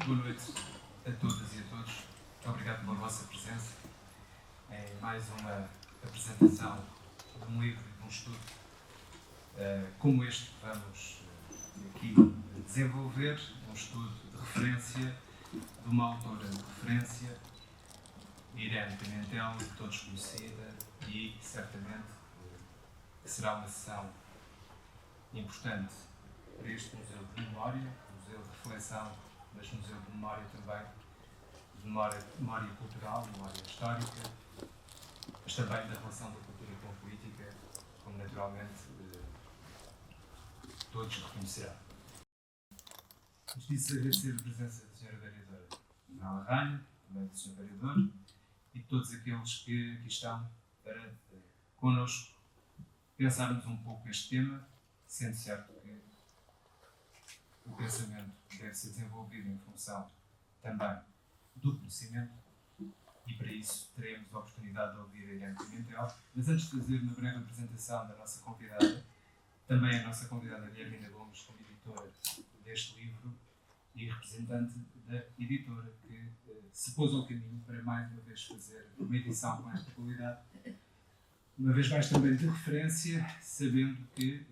boa noite a todas e a todos. Obrigado pela vossa presença em mais uma apresentação de um livro e de um estudo como este que vamos aqui desenvolver, um estudo de referência de uma autora de referência, Irene Pimentel, todos conhecida, e certamente que será uma sessão importante para este museu de memória, museu de reflexão, mas museu de memória também, de memória cultural, memória histórica, mas também da relação da cultura com a política, como naturalmente todos reconhecerão. Antes disso, agradecer a presença da Sra. Vereadora Nala Rainha, também do Sr. Vereador, e de todos aqueles que aqui estão para connosco pensarmos um pouco este tema, sendo certo que o pensamento deve ser desenvolvido em função também do conhecimento, e para isso teremos a oportunidade de ouvir a Irene Pimentel. Mas antes de fazer uma breve apresentação da nossa convidada, também a nossa convidada Guilhermina Gomes, como editora deste livro e representante da editora, que se pôs ao caminho para mais uma vez fazer uma edição com esta qualidade, uma vez mais também de referência, sabendo que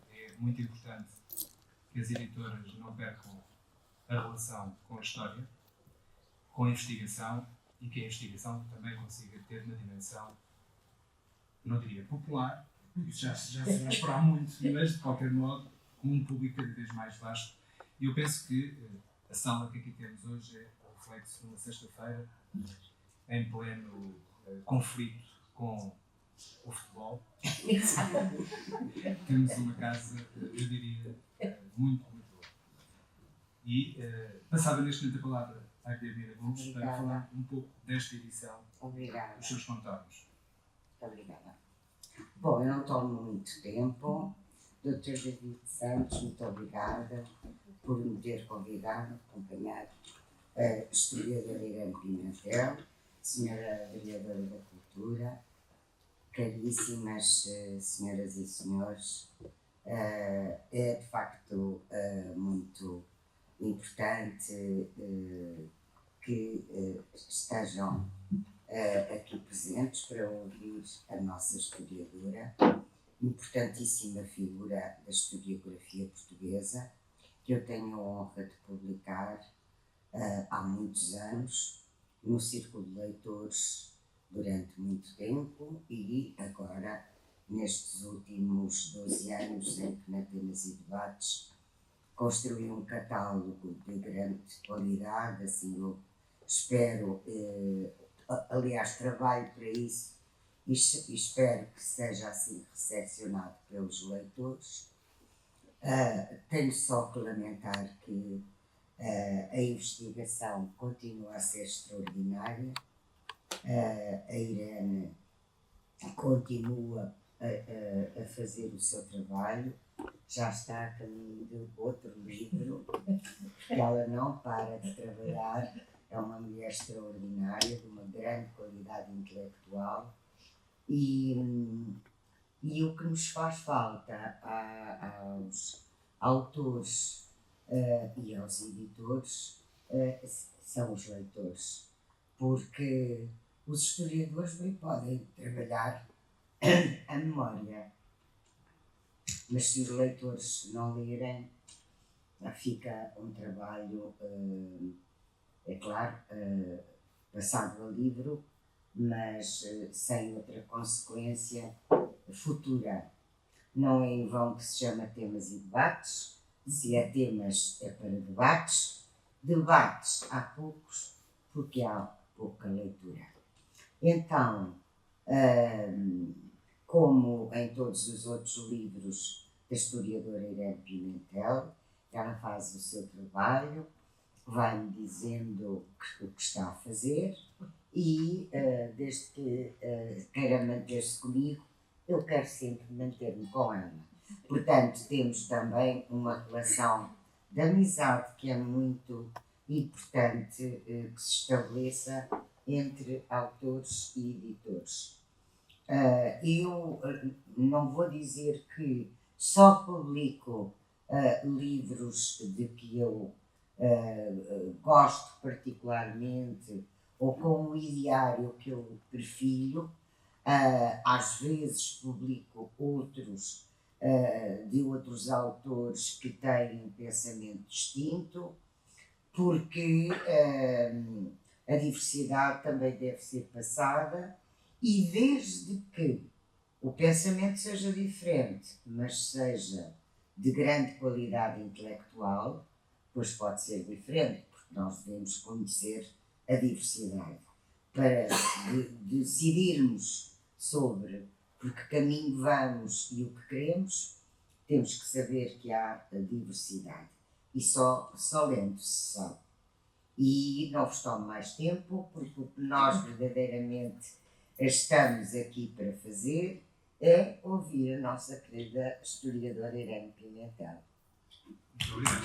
é muito importante que as editoras não percam a relação com a história, com a investigação, e que a investigação também consiga ter uma dimensão, não diria popular, isso já se vai esperar muito, mas de qualquer modo, com um público cada vez mais vasto. E eu penso que a sala que aqui temos hoje é o reflexo de uma sexta-feira, em pleno conflito com o futebol. Temos uma casa, eu diria, muito, muito boa. E passava neste momento a palavra à Guilhermina Gomes para falar um pouco desta edição. Obrigada. Dos seus contornos. Obrigada. Bom, eu não tomo muito tempo. Dr. David Santos, muito obrigada por me ter convidado a acompanhar a historiadora Irene Pimentel, senhora vereadora da Cultura, caríssimas senhoras e senhores. É de facto muito importante que estejam aqui presentes para ouvir a nossa historiadora, importantíssima figura da historiografia portuguesa, que eu tenho a honra de publicar há muitos anos, no Círculo de Leitores durante muito tempo, e agora, nestes últimos 12 anos em que na Temas e Debates construí um catálogo de grande qualidade, assim eu espero, aliás trabalho para isso e espero que seja assim recepcionado pelos leitores. Tenho só que lamentar que a investigação continua a ser extraordinária, a Irene continua a fazer o seu trabalho, já está a caminho de outro livro, porque ela não para de trabalhar, é uma mulher extraordinária, de uma grande qualidade intelectual, e o que nos faz falta aos autores e aos editores são os leitores, porque os historiadores bem podem trabalhar a memória, mas se os leitores não lerem, fica um trabalho, é claro, passado a livro, mas sem outra consequência futura. Não é em vão que se chama Temas e Debates. Se é temas, é para debates. Debates há poucos, porque há pouca leitura. Então, como em todos os outros livros da historiadora Irene Pimentel, ela faz o seu trabalho, vai-me dizendo o que está a fazer e, desde que queira manter-se comigo, eu quero sempre manter-me com ela. Portanto, temos também uma relação de amizade que é muito importante que se estabeleça entre autores e editores. Eu não vou dizer que só publico livros de que eu gosto particularmente, ou com um ideário que eu prefiro. Às vezes publico outros de outros autores que têm um pensamento distinto, porque a diversidade também deve ser passada, e desde que o pensamento seja diferente, mas seja de grande qualidade intelectual, pois pode ser diferente, porque nós devemos conhecer a diversidade para decidirmos sobre por que caminho vamos e o que queremos. Temos que saber que há a diversidade, e só lendo se sabe. E não vos tomo mais tempo, porque o que nós verdadeiramente estamos aqui para fazer é ouvir a nossa querida historiadora Irene Pimentel. Muito obrigado.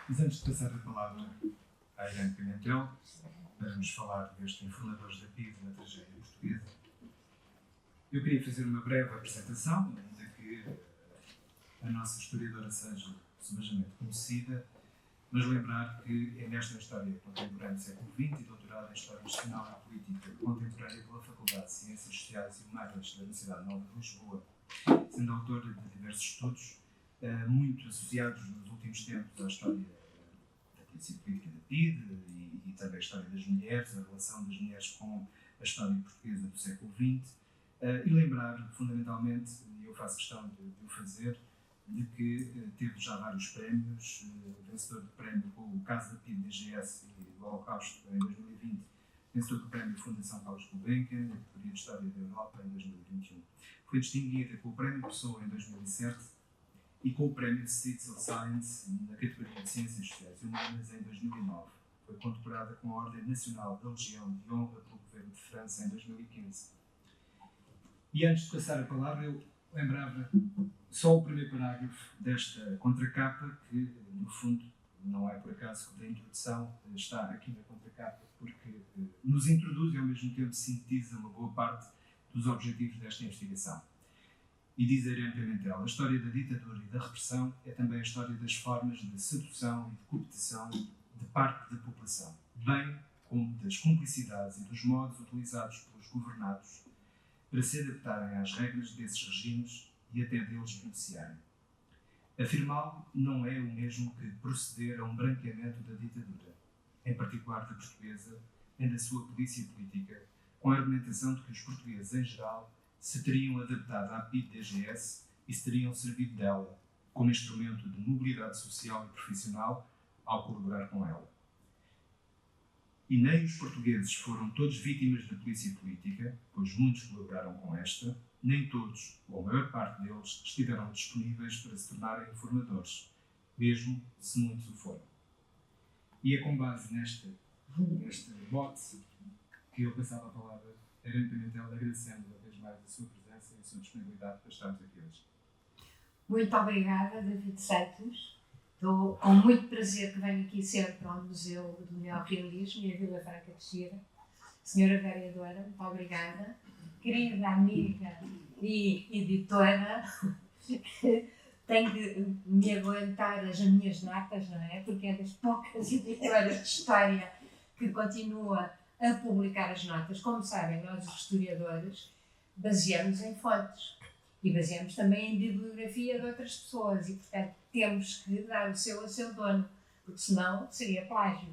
Mas antes de passar a palavra à Irene Pimentel, para nos falar destes informadores da PIDE na tragédia portuguesa, eu queria fazer uma breve apresentação, ainda que a nossa historiadora seja subejamente conhecida, mas lembrar que é nesta História Contemporânea do século XX e doutorado em História Institucional e Política Contemporânea pela Faculdade de Ciências Sociais e Humanas da Universidade Nova de Lisboa, sendo autora de diversos estudos, muito associados nos últimos tempos à história da polícia política da PIDE e também a história das mulheres, a relação das mulheres com a história portuguesa do século XX, e lembrar, fundamentalmente, e eu faço questão de o fazer, de que teve já vários prémios, vencedor do prémio com o caso da PIDE-DGS e do Holocausto em 2020, vencedor do prémio Fundação Carlos Gulbenkian, na categoria de História da Europa em 2021. Foi distinguida com o prémio Pessoa em 2007 e com o prémio Citizen Science na categoria de Ciências Sociais e Humanas em 2009. Foi condecorada com a Ordem Nacional da Legião de Honra pelo Governo de França em 2015. E antes de passar a palavra, eu lembrava só o primeiro parágrafo desta contracapa, que no fundo não é por acaso que da introdução está aqui na contracapa, porque nos introduz e ao mesmo tempo sintetiza uma boa parte dos objetivos desta investigação. E diz a Irene Pimentel: a história da ditadura e da repressão é também a história das formas de sedução e de cooptação de parte da população, bem como das cumplicidades e dos modos utilizados pelos governados para se adaptarem às regras desses regimes e até deles beneficiarem. Afirmá-lo não é o mesmo que proceder a um branqueamento da ditadura, em particular da portuguesa, nem da sua polícia política, com a argumentação de que os portugueses, em geral, se teriam adaptado à PIDE-DGS e se teriam servido dela como instrumento de mobilidade social e profissional ao colaborar com ela. E nem os portugueses foram todos vítimas da polícia política, pois muitos colaboraram com esta, nem todos, ou a maior parte deles, estiveram disponíveis para se tornarem informadores, mesmo se muitos o foram. E é com base neste bote que eu passava a palavra a Irene Pimentel, agradecendo uma vez mais a sua presença e a sua disponibilidade para estarmos aqui hoje. Muito obrigada, David Santos. Estou com muito prazer que venho aqui sempre ao Museu do Neorrealismo e a Vila Franca de Xira. Senhora vereadora, muito obrigada. Querida amiga e editora, tenho de me aguentar as minhas natas, não é? Porque é das poucas editoras de história que continua a publicar as notas. Como sabem, nós os historiadores baseamos em fontes e baseamos também em bibliografia de outras pessoas e, portanto, temos que dar o seu a seu dono, porque senão seria plágio.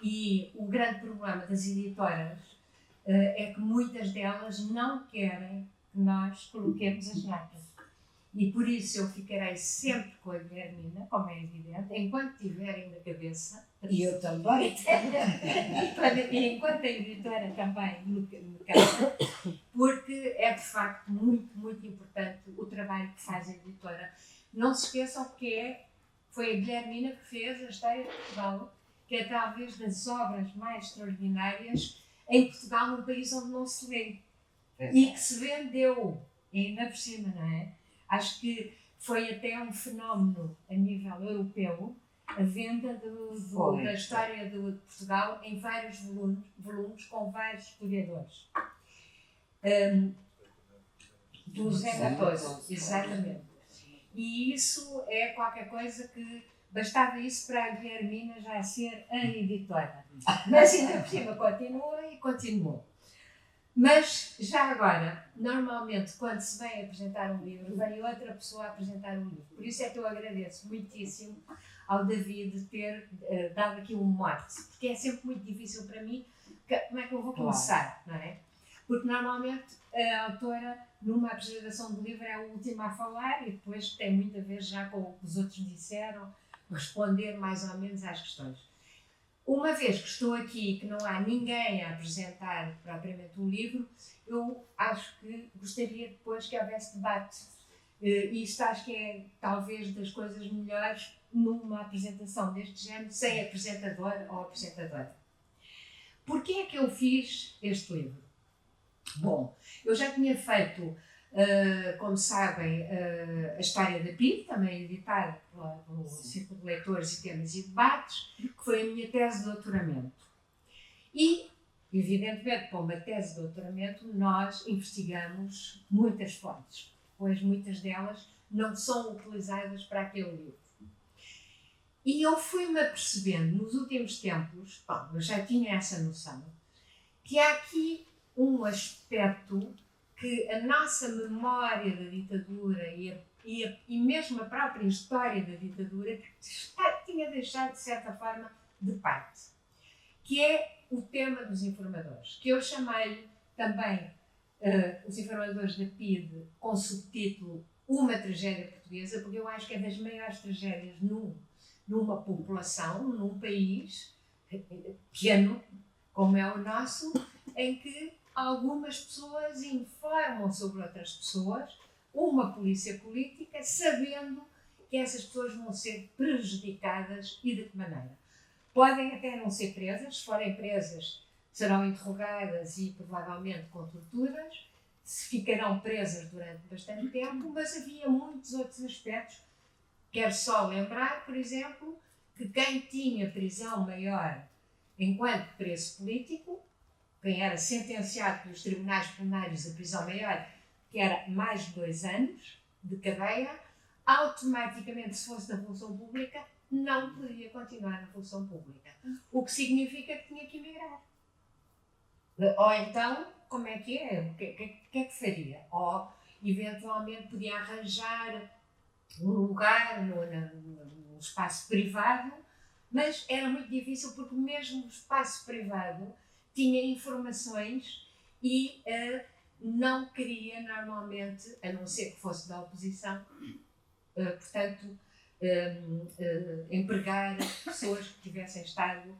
E o grande problema das editoras é que muitas delas não querem que nós coloquemos as notas. E por isso eu ficarei sempre com a Guilhermina, como é evidente, enquanto tiverem na cabeça. E eu também. E enquanto a editora também no caso, porque é de facto muito, muito importante o trabalho que faz a editora. Não se esqueçam que foi a Guilhermina que fez a História de Portugal, que é talvez das obras mais extraordinárias em Portugal, num país onde não se lê. E que se vendeu, ainda por cima, não é? Acho que foi até um fenómeno a nível europeu, a venda da história de Portugal em vários volumes com vários historiadores. Do Zé Matoso, exatamente. E isso é qualquer coisa que bastava isso para a Guilhermina já ser a editora. Mas ainda por cima continua e continuou. Mas já agora, normalmente quando se vem apresentar um livro, vem outra pessoa a apresentar um livro. Por isso é que eu agradeço muitíssimo ao David ter dado aqui um mote, porque é sempre muito difícil para mim, como é que eu vou começar, não é? Porque normalmente a autora, numa apresentação do livro, é a última a falar e depois tem muito a ver já com o que os outros disseram, responder mais ou menos às questões. Uma vez que estou aqui e que não há ninguém a apresentar propriamente o livro, eu acho que gostaria depois que houvesse debate. E isto acho que é talvez das coisas melhores numa apresentação deste género, sem apresentador ou apresentadora. Porquê é que eu fiz este livro? Bom, eu já tinha feito, como sabem, a história da PIDE, também editada pelo Círculo de Leitores e Temas e Debates, que foi a minha tese de doutoramento. E, evidentemente, para uma tese de doutoramento, nós investigamos muitas fontes, pois muitas delas não são utilizadas para aquele livro. E eu fui-me apercebendo nos últimos tempos, bom, eu já tinha essa noção, que há aqui um aspecto que a nossa memória da ditadura e mesmo a própria história da ditadura tinha deixado, de certa forma, de parte, que é o tema dos informadores, que eu chamei também os informadores da PIDE com subtítulo Uma Tragédia Portuguesa, porque eu acho que é das maiores tragédias numa população, num país pequeno, como é o nosso, em que algumas pessoas informam sobre outras pessoas, uma polícia política, sabendo que essas pessoas vão ser prejudicadas e de que maneira. Podem até não ser presas, se forem presas serão interrogadas e provavelmente com torturas, se ficarão presas durante bastante tempo, mas havia muitos outros aspectos. Quero só lembrar, por exemplo, que quem tinha prisão maior enquanto preso político, quem era sentenciado pelos tribunais plenários a prisão maior, que era mais de 2 anos de cadeia, automaticamente, se fosse da função pública, não podia continuar na função pública. O que significa que tinha que emigrar. Ou então, como é que é? O que é que faria? Ou, eventualmente, podia arranjar um lugar no espaço privado, mas era muito difícil porque mesmo o espaço privado tinha informações e não queria normalmente, a não ser que fosse da oposição, portanto, empregar pessoas que tivessem estado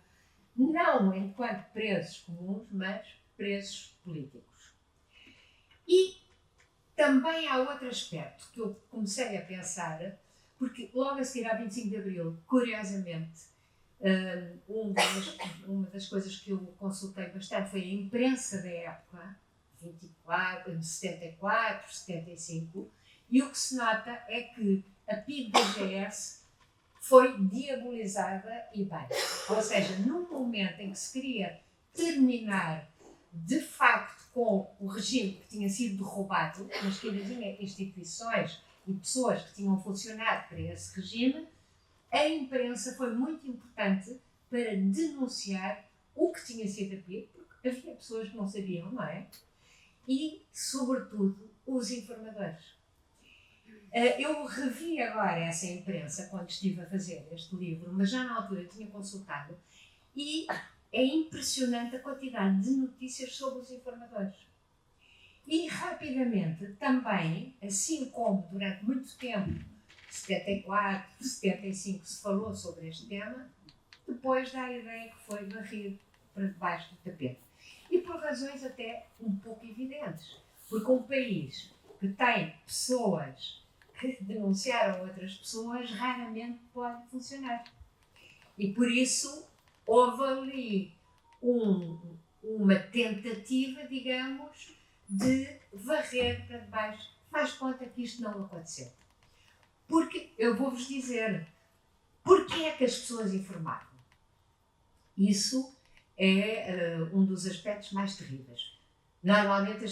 não enquanto presos comuns, mas presos políticos. E também há outro aspecto que eu comecei a pensar, porque logo a seguir, a 25 de Abril, curiosamente, uma das coisas que eu consultei bastante foi a imprensa da época, 74, 75, e o que se nota é que a PIDE-DGS foi diabolizada e bem. Ou seja, num momento em que se queria terminar de facto com o regime que tinha sido derrubado, mas que ainda tinha instituições e pessoas que tinham funcionado para esse regime, a imprensa foi muito importante para denunciar o que tinha sido a PIDE, porque havia pessoas que não sabiam, não é? E, sobretudo, os informadores. Eu revi agora essa imprensa quando estive a fazer este livro, mas já na altura tinha consultado, e é impressionante a quantidade de notícias sobre os informadores. E rapidamente também, assim como durante muito tempo, 74, 75, se falou sobre este tema, depois dá a ideia que foi varrido para debaixo do tapete. E por razões até um pouco evidentes. Porque um país que tem pessoas que denunciaram outras pessoas raramente pode funcionar. E por isso houve ali uma tentativa, digamos, de varrer para debaixo. Faz conta que isto não aconteceu. Porque, eu vou-vos dizer, porquê é que as pessoas informavam? Isso é um dos aspectos mais terríveis. Normalmente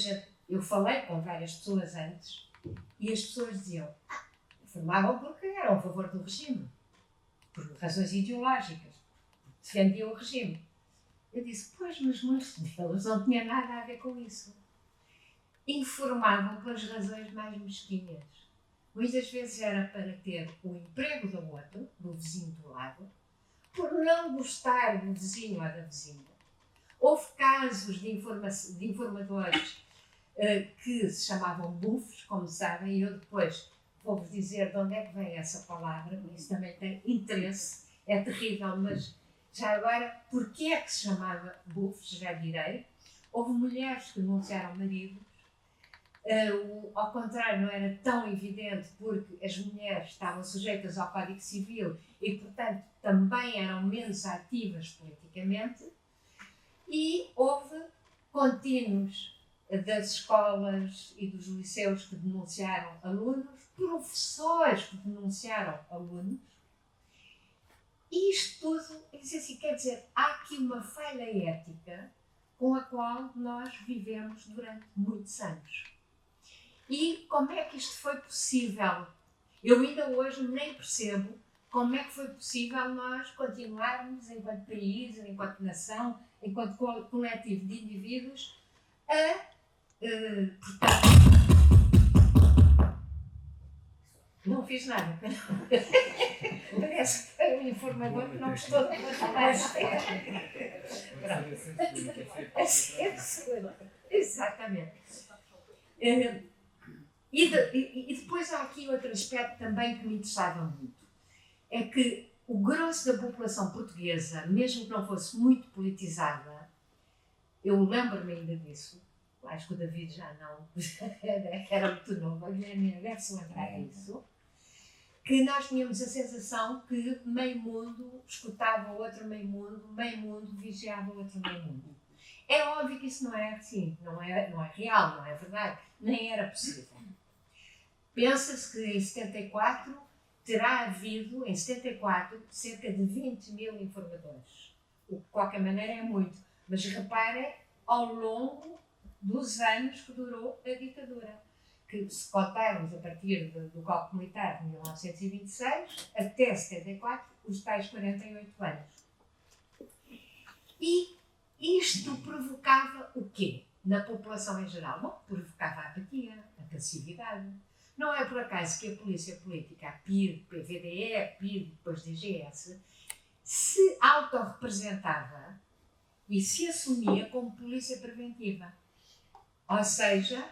eu falei com várias pessoas antes e as pessoas diziam, Informavam porque eram a favor do regime, por razões ideológicas, defendiam o regime. Eu disse, pois, mas muitos deles não tinham nada a ver com isso. Informavam pelas razões mais mesquinhas. Muitas vezes era para ter o emprego do outro, do vizinho do lado, por não gostar do vizinho ou da vizinha. Houve casos de informadores que se chamavam bufos, como sabem, e eu depois vou-vos dizer de onde é que vem essa palavra, isso também tem interesse, é terrível, mas já agora, porquê é que se chamava bufos, já direi. Houve mulheres que denunciaram maridos, ao contrário, não era tão evidente porque as mulheres estavam sujeitas ao Código Civil e, portanto, também eram menos ativas politicamente, e houve contínuos das escolas e dos liceus que denunciaram alunos, professores que denunciaram alunos. E isto tudo, assim, quer dizer, há aqui uma falha ética com a qual nós vivemos durante muitos anos. E como é que isto foi possível? Eu ainda hoje nem percebo como é que foi possível nós continuarmos, enquanto país, enquanto nação, enquanto coletivo de indivíduos, portanto, não fiz nada. Parece que foi um informador que não gostou da conversa. Exatamente. E depois há aqui outro aspecto também que me interessava muito. É que o grosso da população portuguesa, mesmo que não fosse muito politizada, eu lembro-me ainda disso, acho que o David já não, era muito novo, a Guilherme deve-se lembrar disso, que nós tínhamos a sensação que meio mundo escutava o outro meio mundo vigiava o outro meio mundo. É óbvio que isso não é assim, não é real, não é verdade, nem era possível. Pensa-se que em 74 terá havido, em 74, cerca de 20 mil informadores. O que de qualquer maneira é muito. Mas reparem, ao longo dos anos que durou a ditadura, que se contarmos a partir do golpe militar de 1926 até 74, os tais 48 anos. E isto provocava o quê? Na população em geral? Bom, provocava a apatia, a passividade. Não é por acaso que a polícia política, a PID, PVDE, a PID, depois DGS, se autorrepresentava e se assumia como polícia preventiva. Ou seja,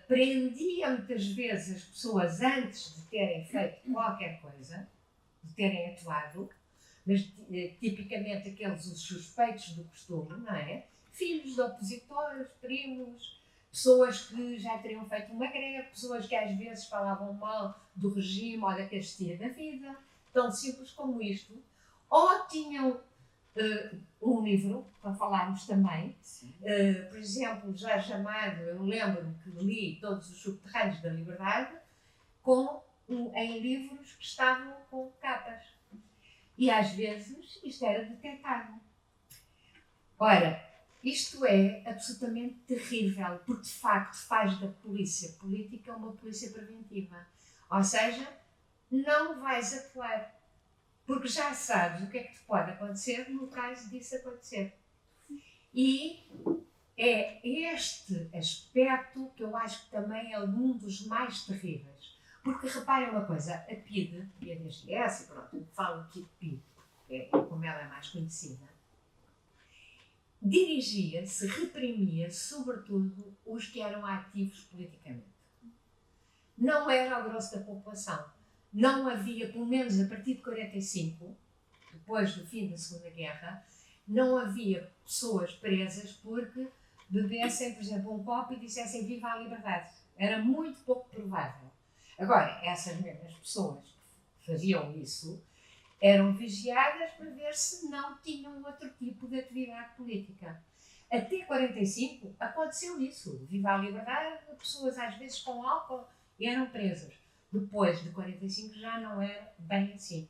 prendia muitas vezes as pessoas antes de terem feito qualquer coisa, de terem atuado, mas tipicamente aqueles os suspeitos do costume, não é? Filhos de opositores, primos, pessoas que já teriam feito uma greve, pessoas que às vezes falavam mal do regime ou da carestia da vida, tão simples como isto, ou tinham um livro, para falarmos também, por exemplo, Jorge Amado, eu lembro-me que li Todos os Subterrâneos da Liberdade, em livros que estavam com capas. E às vezes isto era detectado. Ora, isto é absolutamente terrível, porque de facto faz da polícia política uma polícia preventiva. Ou seja, não vais atuar, porque já sabes o que é que te pode acontecer no caso disso acontecer. E é este aspecto que eu acho que também é um dos mais terríveis. Porque reparem uma coisa, a PIDE e a DGS, pronto, eu falo aqui de PIDE, como ela é mais conhecida, dirigia-se, reprimia sobretudo os que eram ativos politicamente. Não era o grosso da população. Não havia, pelo menos a partir de 45, depois do fim da Segunda Guerra, não havia pessoas presas porque bebessem, por exemplo, um copo e dissessem viva a liberdade. Era muito pouco provável. Agora, essas mesmas pessoas que faziam isso eram vigiadas para ver se não tinham outro tipo de atividade política. Até 45 aconteceu isso. Viva a liberdade, pessoas às vezes com álcool eram presas. Depois de 45 já não era bem assim.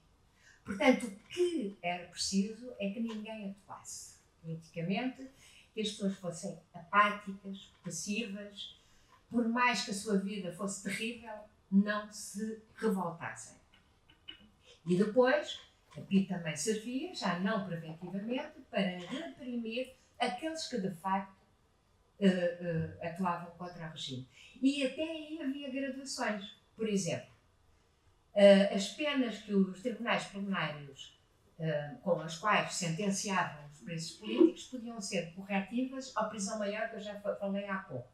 Portanto, o que era preciso é que ninguém atuasse politicamente, que as pessoas fossem apáticas, passivas, por mais que a sua vida fosse terrível, não se revoltassem. E depois, a PIDE também servia, já não preventivamente, para reprimir aqueles que de facto atuavam contra o regime. E até aí havia graduações. Por exemplo, as penas que os tribunais plenários, com as quais sentenciavam os presos políticos, podiam ser corretivas ou prisão maior, que eu já falei há pouco.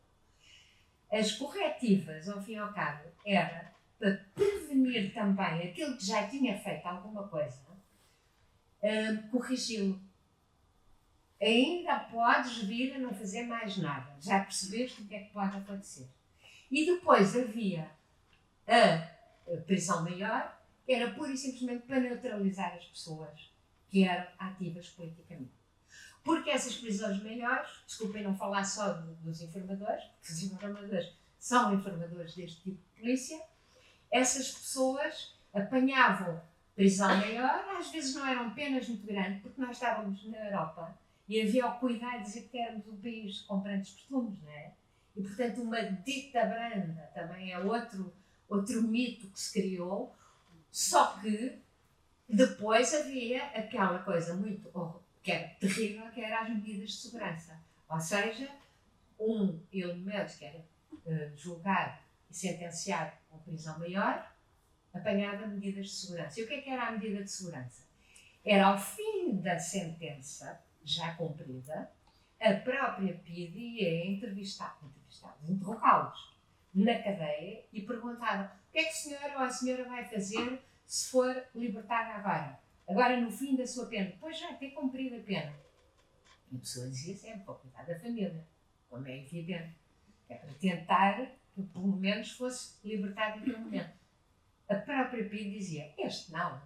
As corretivas, ao fim e ao cabo, era para prevenir também aquele que já tinha feito alguma coisa, corrigi-lo. Ainda podes vir a não fazer mais nada. Já percebeste o que é que pode acontecer. E depois havia a prisão maior, que era pura e simplesmente para neutralizar as pessoas que eram ativas politicamente. Porque essas prisões maiores, desculpem não falar só dos informadores, porque os informadores são informadores deste tipo de polícia, essas pessoas apanhavam prisão maior, às vezes não eram penas muito grandes, porque nós estávamos na Europa e havia o cuidado de dizer que éramos um país com grandes costumes, não é? E, portanto, uma dita branda também é outro mito que se criou, só que depois havia aquela coisa muito, que era terrível, que era as medidas de segurança. Ou seja, um elemento que era julgado e sentenciado com prisão maior, apanhava medidas de segurança. E o que é que era a medida de segurança? Era ao fim da sentença, já cumprida, a própria PIDE ia interrogá-los na cadeia e perguntavam: o que é que o senhor ou a senhora vai fazer se for libertada agora? Agora no fim da sua pena, depois já ter cumprido a pena. E a pessoa dizia sempre: para cuidar da família, como é evidente. É para tentar que pelo menos fosse libertado naquele momento. A própria PIDE dizia: este não,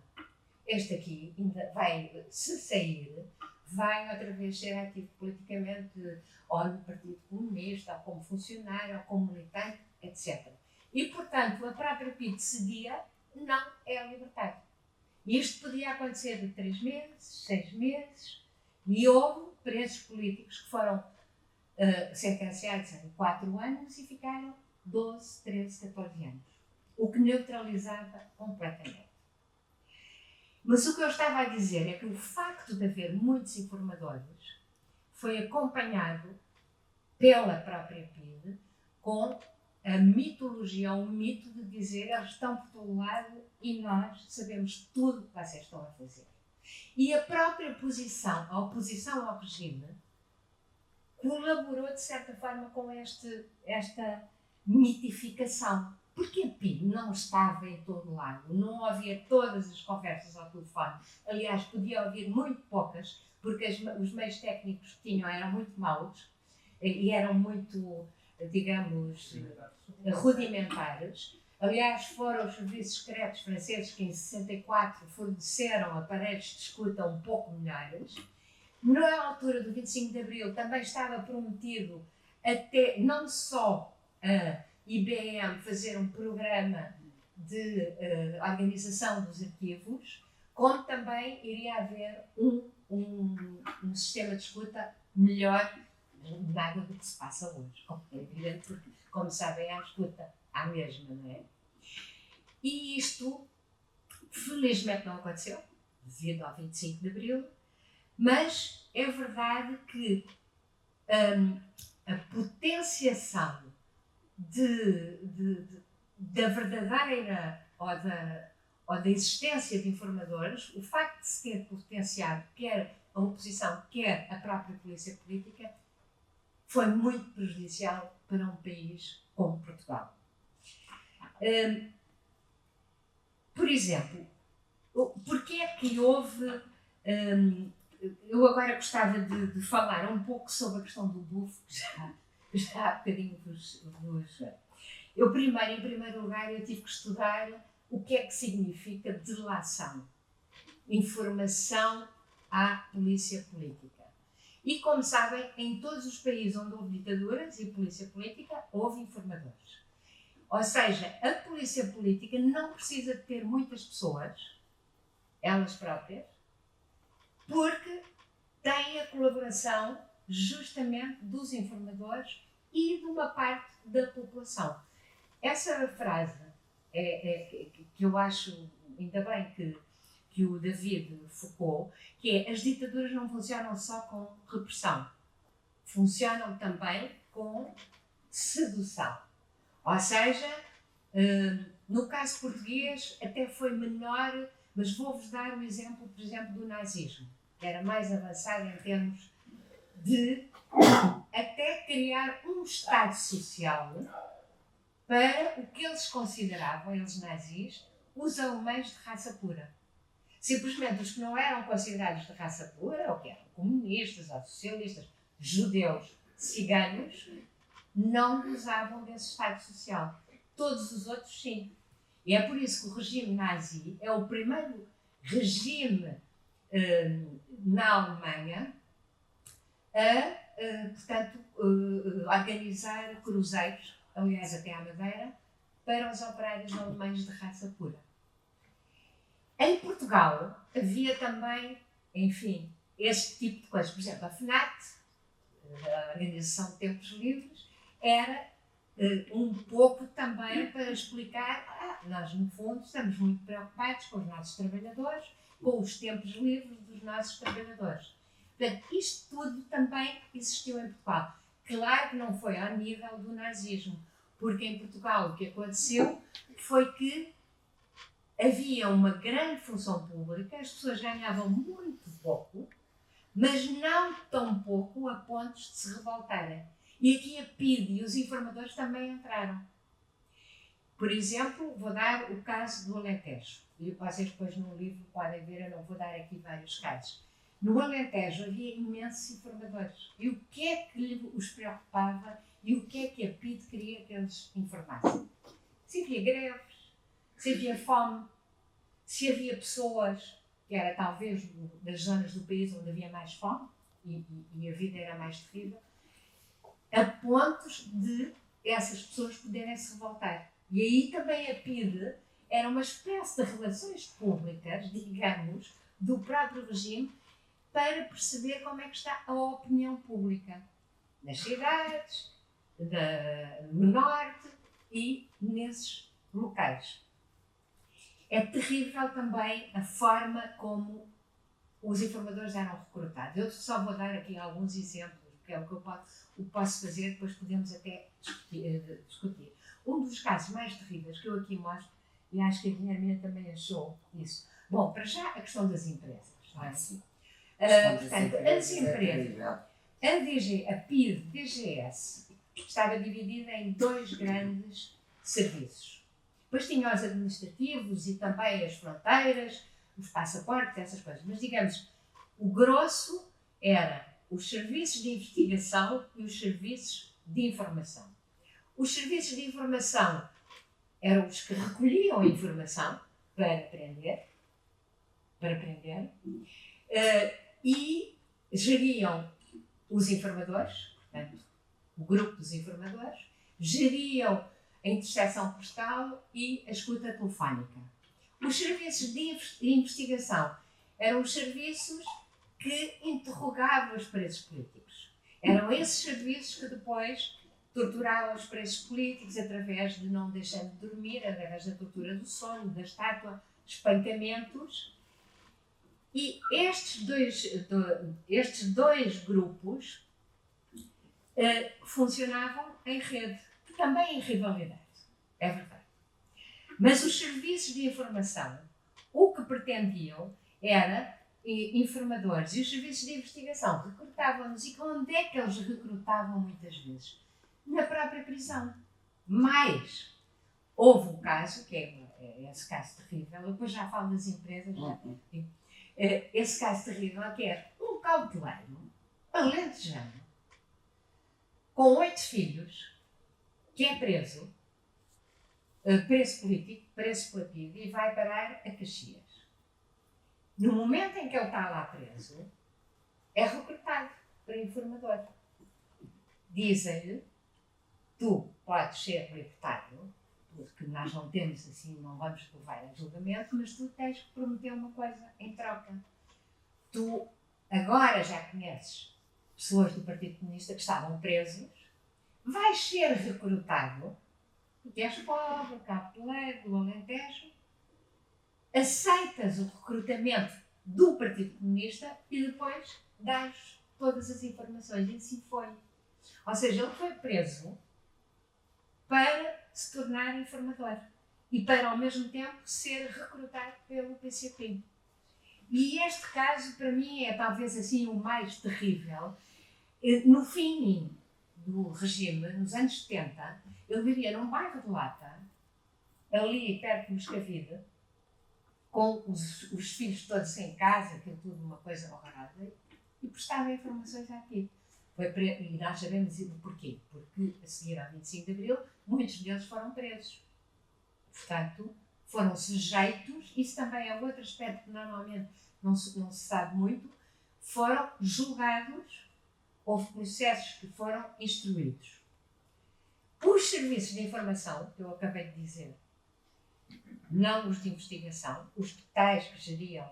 este aqui ainda vai, se sair, vai outra vez ser ativo politicamente, ou no Partido Comunista, ou como funcionário, ou como militante, etc. E, portanto, a própria PIDE decidia: não é libertado. E isto podia acontecer de 3 meses, 6 meses, e houve presos políticos que foram sentenciados em 4 anos e ficaram 12, 13, 14 anos. O que neutralizava completamente. Mas o que eu estava a dizer é que o facto de haver muitos informadores foi acompanhado pela própria PIDE com a mitologia, um mito de dizer: eles estão por todo lado e nós sabemos tudo o que vocês estão a fazer. E a própria oposição, a oposição ao regime, colaborou de certa forma com esta mitificação. Porque a PIDE não estava em todo lado, não ouvia todas as conversas ao telefone. Aliás, podia ouvir muito poucas, porque os meios técnicos que tinham eram muito maus e eram muito, digamos, rudimentares. Aliás, foram os serviços secretos franceses que em 64 forneceram aparelhos de escuta um pouco melhores. Na altura do 25 de Abril também estava prometido até não só a IBM fazer um programa de organização dos arquivos, como também iria haver um sistema de escuta melhor, nada do que se passa hoje, como é evidente, porque, como sabem, há escuta à mesma, não é? E isto, felizmente, não aconteceu, devido ao 25 de Abril, mas é verdade que a potenciação da verdadeira ou da existência de informadores, o facto de se ter potenciado quer a oposição, quer a própria polícia política, foi muito prejudicial para um país como Portugal. Por exemplo, porque é que houve... eu agora gostava de falar um pouco sobre a questão do bufo, que já há bocadinho vos... em primeiro lugar, eu tive que estudar o que é que significa delação, informação à polícia política. E, como sabem, em todos os países onde houve ditaduras e polícia política, houve informadores. Ou seja, a polícia política não precisa de ter muitas pessoas, elas próprias, porque tem a colaboração justamente dos informadores e de uma parte da população. Essa frase que eu acho, ainda bem que o David focou, que é as ditaduras não funcionam só com repressão, funcionam também com sedução. Ou seja, no caso português até foi menor, mas vou-vos dar o exemplo, por exemplo, do nazismo, que era mais avançado em termos de até criar um Estado social para o que eles consideravam, eles nazis, os alemães de raça pura. Simplesmente os que não eram considerados de raça pura, ou que eram comunistas ou socialistas, judeus, ciganos, não usavam desse Estado social. Todos os outros, sim. E é por isso que o regime nazi é o primeiro regime na Alemanha a, portanto, organizar cruzeiros, aliás até à Madeira, para os operários alemães de raça pura. Em Portugal havia também, enfim, este tipo de coisas. Por exemplo, a FNAT, a Organização de Tempos Livres, era um pouco também para explicar, nós no fundo estamos muito preocupados com os nossos trabalhadores, com os tempos livres dos nossos trabalhadores. Portanto, isto tudo também existiu em Portugal. Claro que não foi ao nível do nazismo, porque em Portugal o que aconteceu foi que havia uma grande função pública, as pessoas ganhavam muito pouco, mas não tão pouco a pontos de se revoltarem. E aqui a PIDE e os informadores também entraram. Por exemplo, vou dar o caso do Alentejo. E vocês depois no livro podem ver, eu não vou dar aqui vários casos. No Alentejo havia imensos informadores. E o que é que os preocupava e o que é que a PIDE queria que eles informassem? Se havia greves, se havia fome, se havia pessoas, que era talvez das zonas do país onde havia mais fome e a vida era mais terrível, a pontos de essas pessoas poderem se revoltar. E aí também a PIDE era uma espécie de relações públicas, digamos, do próprio regime, para perceber como é que está a opinião pública nas cidades, no norte e nesses locais. É terrível também a forma como os informadores eram recrutados. Eu só vou dar aqui alguns exemplos, que é o que eu posso fazer, depois podemos até discutir. Um dos casos mais terríveis que eu aqui mostro, e acho que a Guilhermina também achou isso. Bom, para já a questão das empresas. Não é? Portanto, as empresas, a PIDE, DGS, estava dividida em dois grandes serviços. Depois tinha os administrativos e também as fronteiras, os passaportes, essas coisas. Mas, digamos, o grosso era os serviços de investigação e os serviços de informação. Os serviços de informação eram os que recolhiam a informação para aprender, e geriam os informadores, portanto, o grupo dos informadores, geriam a interseção postal e a escuta telefónica. Os serviços de investigação eram os serviços que interrogavam os presos políticos. Eram esses serviços que depois torturavam os presos políticos através de não deixando de dormir, através da tortura do sono, da estátua, espancamentos. E estes dois grupos funcionavam em rede, também em rivalidade, é verdade. Mas os serviços de informação, o que pretendiam era informadores, e os serviços de investigação recrutavam-nos. E onde é que eles recrutavam muitas vezes? Na própria prisão. Mas houve um caso, que é esse caso terrível, eu depois já falo das empresas, esse caso terrível, que é um cauteleiro alentejano com 8 filhos, que é preso político, preso pela PIDE, e vai parar a Caxias. No momento em que ele está lá preso, é recrutado para informador. Dizem-lhe: tu podes ser libertado, porque nós não temos assim, não vamos levar a julgamento, mas tu tens que prometer uma coisa em troca. Tu agora já conheces pessoas do Partido Comunista que estavam presos, vais ser recrutado tu és pobre, Cabo Pereira, do Alentejo, aceitas o recrutamento do Partido Comunista e depois dás todas as informações. E assim foi. Ou seja, ele foi preso para se tornar informador e para, ao mesmo tempo, ser recrutado pelo PCP. E este caso, para mim, é talvez assim o mais terrível. No fim do regime, nos anos 70, ele vivia num bairro de Lata, ali perto de Moscavide, com os filhos todos em casa, aquilo tudo uma coisa horrorosa, e prestava informações à PIDE. E nós sabemos o porquê. Porque, a seguir ao 25 de Abril, muitos deles foram presos. Portanto, foram sujeitos, isso também é outro aspecto que normalmente não se sabe muito, foram julgados, houve processos que foram instruídos. Os serviços de informação, que eu acabei de dizer, não os de investigação, os tais que geriam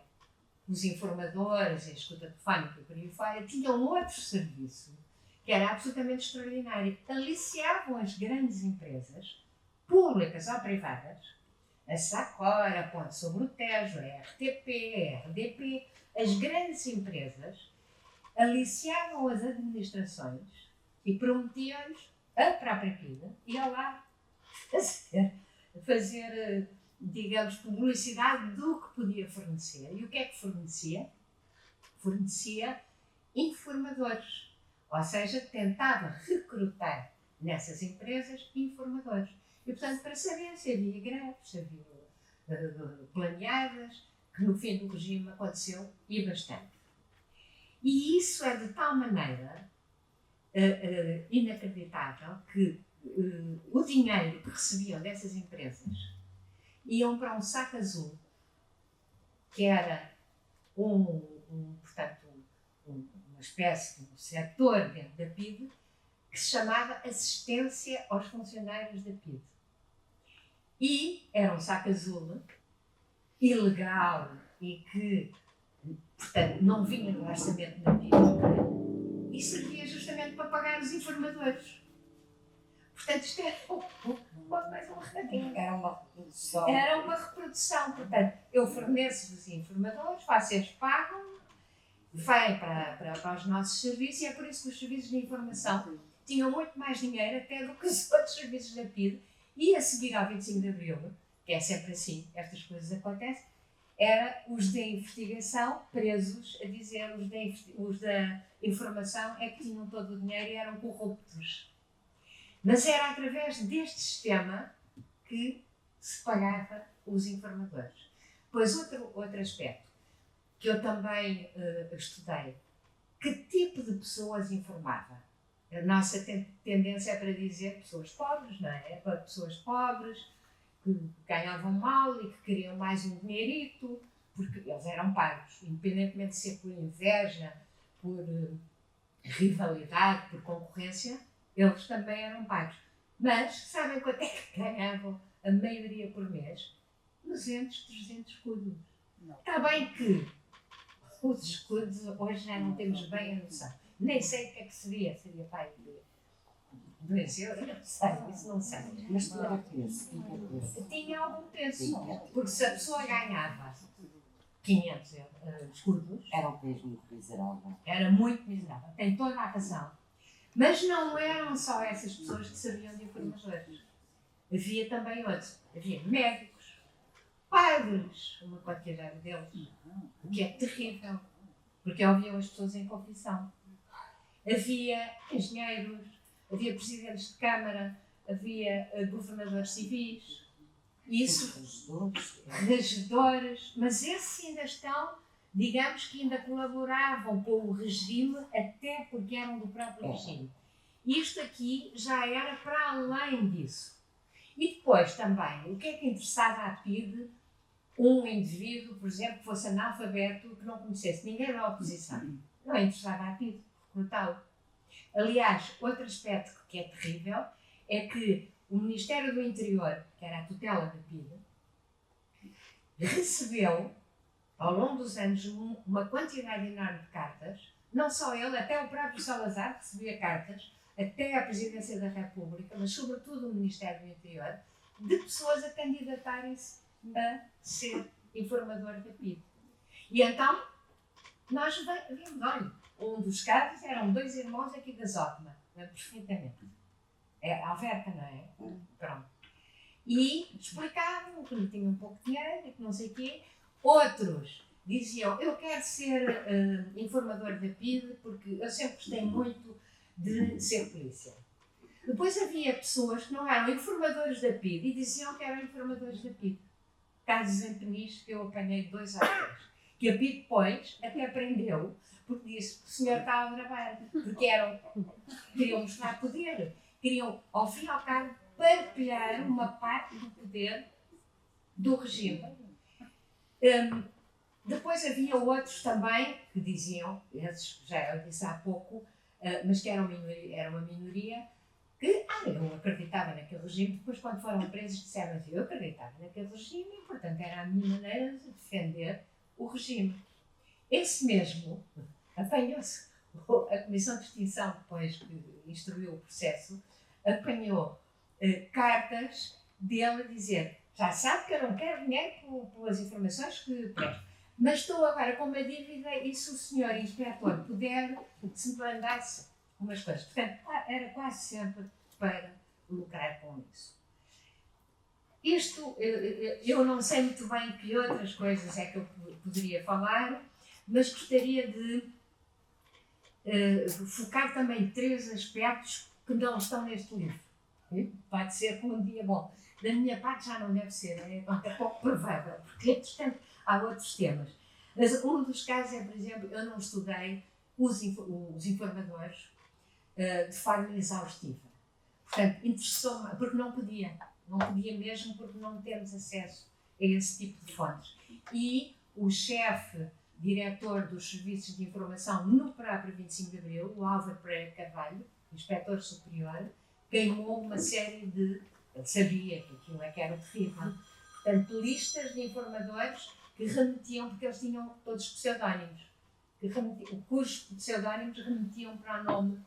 os informadores, a escuta telefónica e por aí fora, tinham outro serviço que era absolutamente extraordinário. Aliciavam as grandes empresas, públicas ou privadas, a Sacora, a Ponte sobre o Tejo, a RTP, a RDP, as grandes empresas aliciavam as administrações e prometiam-lhes a própria PIDE ia lá fazer, digamos, publicidade do que podia fornecer. E o que é que fornecia? Fornecia informadores. Ou seja, tentava recrutar nessas empresas informadores. E, portanto, para saber se havia greves, se havia planeadas, que no fim do regime aconteceu e bastante. E isso é de tal maneira inacreditável que o dinheiro que recebiam dessas empresas iam para um saco azul, que era portanto, uma espécie de um setor dentro da PIDE, que se chamava Assistência aos Funcionários da PIDE. E era um saco azul, ilegal, e que, portanto, não vinha do orçamento da PIDE, e servia justamente para pagar os informadores. Portanto, isto era uma coisa horrível. Era uma reprodução. Era uma reprodução. Portanto, eu forneço os informadores, vocês pagam, vêm para os nossos serviços, e é por isso que os serviços de informação tinham muito mais dinheiro até do que os outros serviços da PIDE. E a seguir ao 25 de Abril, que é sempre assim, estas coisas acontecem, era os da investigação presos a dizer os da informação é que tinham todo o dinheiro e eram corruptos. Mas era através deste sistema que se pagava os informadores. Pois outro aspecto que eu também estudei, que tipo de pessoas informava? A nossa tendência é para dizer pessoas pobres, não é? Para pessoas pobres, que ganhavam mal e que queriam mais um dinheirito, porque eles eram pagos, independentemente de ser por inveja, por rivalidade, por concorrência, eles também eram pagos. Mas sabem quanto é que ganhavam a maioria por mês? 200, 300 escudos. Está bem que os escudos hoje já não temos bem a noção. Nem sei o que é que seria pai de 2 euros, não sei, isso não sei. Mas tinha peso. Tinha algum peso, porque se a pessoa ganhava 500 escudos, Era um país muito miserável. era muito miserável, tem toda a razão. Mas não eram só essas pessoas que sabiam de informadores. Havia também outros. Havia médicos, padres, uma quantidade deles, o que é terrível, porque ouviam as pessoas em confissão. Havia engenheiros, havia presidentes de Câmara, havia governadores civis, isso, regedores, mas esses ainda estão, digamos que ainda colaboravam com o regime, até porque eram do próprio regime. Isto aqui já era para além disso. E depois também, o que é que interessava à PIDE um indivíduo, por exemplo, que fosse analfabeto, que não conhecesse ninguém da oposição? Não interessava à PIDE recrutá-lo. Aliás, outro aspecto que é terrível é que o Ministério do Interior, que era a tutela da PIDE, recebeu, ao longo dos anos, uma quantidade enorme de cartas, não só ele, até o próprio Salazar recebia cartas até à Presidência da República, mas sobretudo o Ministério do Interior, de pessoas a candidatarem-se a ser informador da PIDE. E então, nós vimos, olha, um dos casos eram 2 irmãos aqui da Zócoma, perfeitamente. É Alverca, não é? Pronto. E explicavam que não tinham pouco dinheiro e que não sei o quê. Outros diziam, eu quero ser informador da PIDE porque eu sempre gostei muito de ser polícia. Depois havia pessoas que não eram informadores da PIDE e diziam que eram informadores da PIDE. Casos em Peniche que eu apanhei 2 ou 3. Que a PIDE depois até aprendeu, porque disse que o senhor estava a gravar, porque queriam mostrar poder, queriam, ao fim e ao cabo, partilhar uma parte do poder do regime. Depois havia outros também que diziam, esses já eu disse há pouco, mas que era uma minoria, que eu acreditava naquele regime. Depois, quando foram presos, disseram assim, eu acreditava naquele regime e, portanto, era a minha maneira de defender o regime. Esse mesmo apanhou-se, a Comissão de Extinção, depois que instruiu o processo, apanhou cartas dele a dizer, já sabe que eu não quero dinheiro pelas informações que presto, mas estou agora com uma dívida e se o senhor inspetor puder, se me mandasse umas coisas. Portanto, era quase sempre para lucrar com isso. Isto, eu não sei muito bem que outras coisas é que eu poderia falar, mas gostaria de focar também 3 aspectos que não estão neste livro. Pode ser que um dia, bom, da minha parte já não deve ser, é pouco provável, porque entretanto há outros temas. Mas um dos casos é, por exemplo, eu não estudei os informadores de forma exaustiva. Portanto, interessou-me, porque não podia mesmo, porque não temos acesso a esse tipo de fontes. E o chefe, diretor dos serviços de informação no próprio 25 de Abril, o Álvaro Pereira Carvalho, inspetor superior, queimou uma série de... Ele sabia que aquilo é que era terrível. Portanto, listas de informadores que remetiam, porque eles tinham todos pseudónimos, cujos pseudónimos remetiam para o nome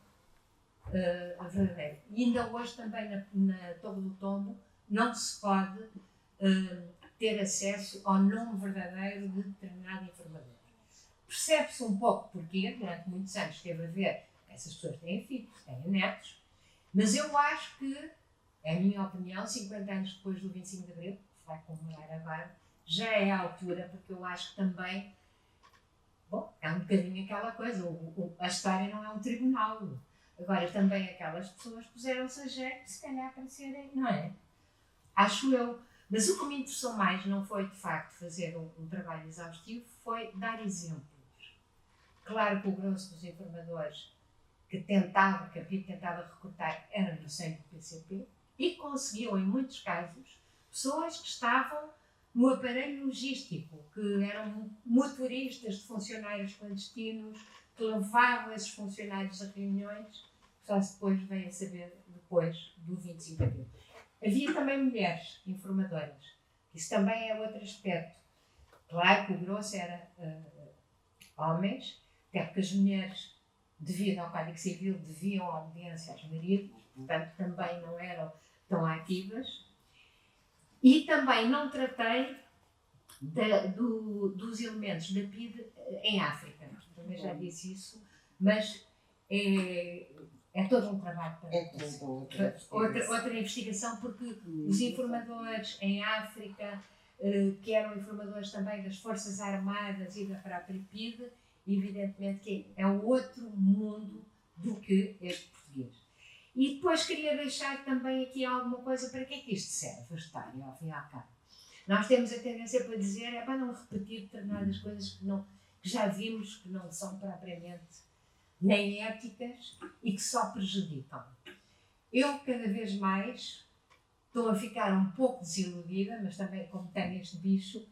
verdadeiro. E ainda hoje também na Torre do Tombo não se pode ter acesso ao nome verdadeiro de determinado informador. Percebe-se um pouco porque durante muitos anos esteve a ver que essas pessoas têm filhos, têm netos, mas eu acho que, é a minha opinião, 50 anos depois do 25 de Abril, que vai comemorar agora, já é a altura, porque eu acho que também, bom, é um bocadinho aquela coisa, a história não é um tribunal. Agora, também aquelas pessoas puseram-se a jeito, se calhar, para serem, não é? Acho eu. Mas o que me interessou mais não foi, de facto, fazer um trabalho exaustivo, foi dar exemplos. Claro que o grosso dos informadores que a PIDE tentava recrutar era no seio do PCP e conseguiu, em muitos casos, pessoas que estavam no aparelho logístico, que eram motoristas de funcionários clandestinos, que levavam esses funcionários a reuniões, só se depois veio a saber depois do 25 de Abril. Havia também mulheres informadoras. Isso também é outro aspecto. Claro que o grosso era homens, até porque as mulheres, devido ao Código Civil, deviam obediência aos maridos, portanto também não eram tão ativas. E também não tratei dos elementos da PIDE em África. Também já disse isso, mas é todo um trabalho para outra investigação, porque os informadores em África, que eram informadores também das Forças Armadas e da própria PIDE, evidentemente que é outro mundo do que este português. E depois queria deixar também aqui alguma coisa para que é que isto serve, a história, ao fim e ao cabo. Nós temos a tendência para dizer, é para não repetir determinadas coisas que já vimos que não são propriamente nem éticas e que só prejudicam. Eu, cada vez mais, estou a ficar um pouco desiludida, mas também, como tenho este bicho,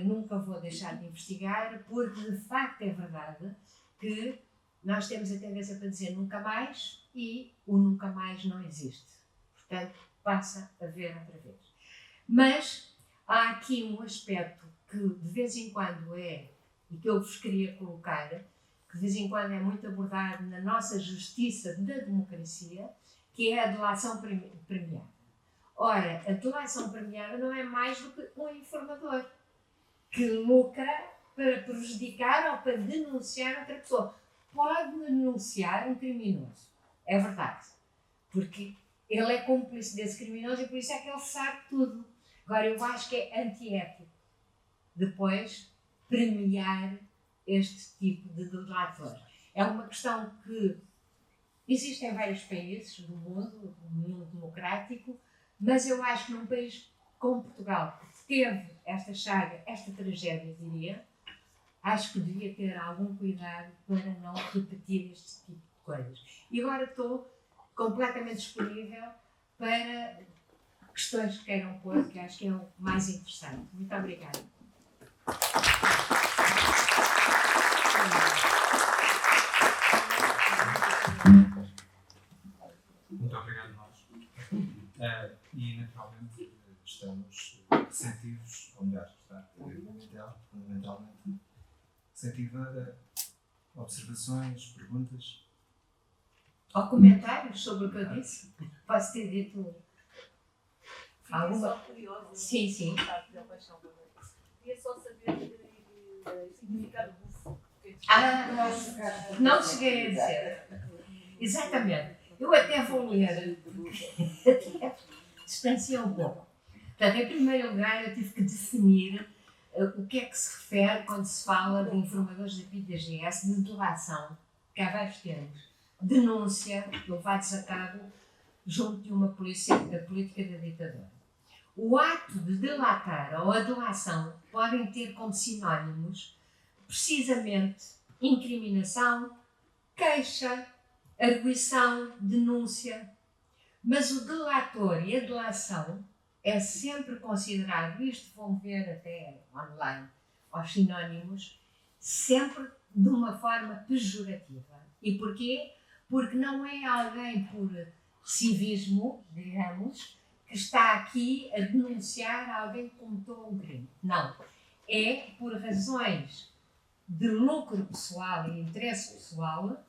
nunca vou deixar de investigar, porque de facto é verdade que nós temos a tendência para dizer nunca mais e o nunca mais não existe. Portanto, passa a ver outra vez. Mas há aqui um aspecto que de vez em quando e que eu vos queria colocar, que de vez em quando é muito abordado na nossa justiça da democracia, que é a delação premiada. Ora, a delação premiada não é mais do que um informador que lucra para prejudicar ou para denunciar outra pessoa. Pode denunciar um criminoso, é verdade, porque ele é cúmplice desse criminoso e por isso é que ele sabe tudo. Agora, eu acho que é antiético depois premiar este tipo de delator. É uma questão que existe em vários países do mundo democrático, mas eu acho que num país como Portugal, que teve esta chaga, esta tragédia, diria, acho que devia ter algum cuidado para não repetir este tipo de coisas. E agora estou completamente disponível para questões que queiram pôr, que acho que é o mais interessante. Muito obrigada. Muito obrigado, nós. E, naturalmente, estamos receptivos, ou melhor, está fundamentalmente receptiva a observações, perguntas. Ou comentários sobre o que eu disse? Posso ter dito alguma? Só curiosa. Sim, sim. Queria só saber o significado do bufo. Não cheguei a dizer. Exatamente. Eu até vou ler. Distancia um pouco. Portanto, em primeiro lugar, eu tive que definir o que é que se refere quando se fala de informadores da PIDGS, de delação, que há vários termos. Denúncia, levados a cabo junto de uma política da ditadura. O ato de delatar ou a delação podem ter como sinónimos precisamente incriminação, queixa, arguição, denúncia. Mas o delator e a delação é sempre considerado, isto vão ver até online, aos sinónimos, sempre de uma forma pejorativa. E porquê? Porque não é alguém por civismo, digamos, que está aqui a denunciar alguém que cometeu um crime. Não. É por razões de lucro pessoal e interesse pessoal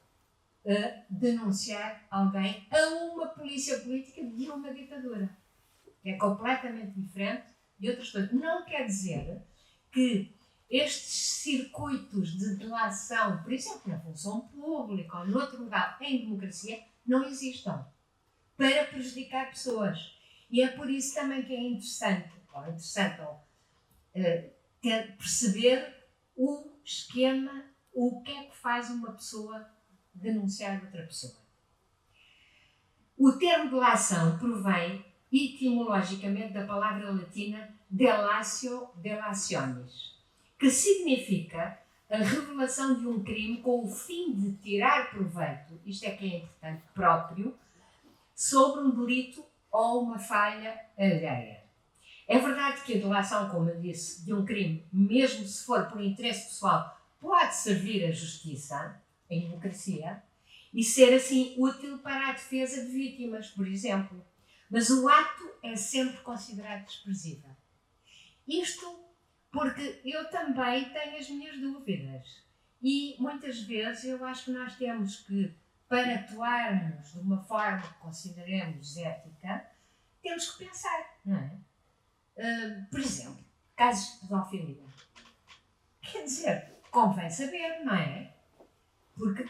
a denunciar alguém a uma polícia política de uma ditadura. É completamente diferente de outras coisas. Não quer dizer que estes circuitos de delação, por exemplo, na função pública ou noutro lugar em democracia, não existam para prejudicar pessoas. E é por isso também que é interessante perceber o esquema, o que é que faz uma pessoa denunciar outra pessoa. O termo delação provém etimologicamente da palavra latina delatio delationis, que significa a revelação de um crime com o fim de tirar proveito, isto é que é importante, próprio, sobre um delito ou uma falha alheia. É verdade que a delação, como eu disse, de um crime, mesmo se for por interesse pessoal, pode servir à justiça, em democracia, e ser assim útil para a defesa de vítimas, por exemplo. Mas o ato é sempre considerado desprezível. Isto porque eu também tenho as minhas dúvidas. E muitas vezes eu acho que nós temos que, para atuarmos de uma forma que consideremos ética, temos que pensar, não é? Por exemplo, casos de pedofilia. Quer dizer, convém saber, não é? Porque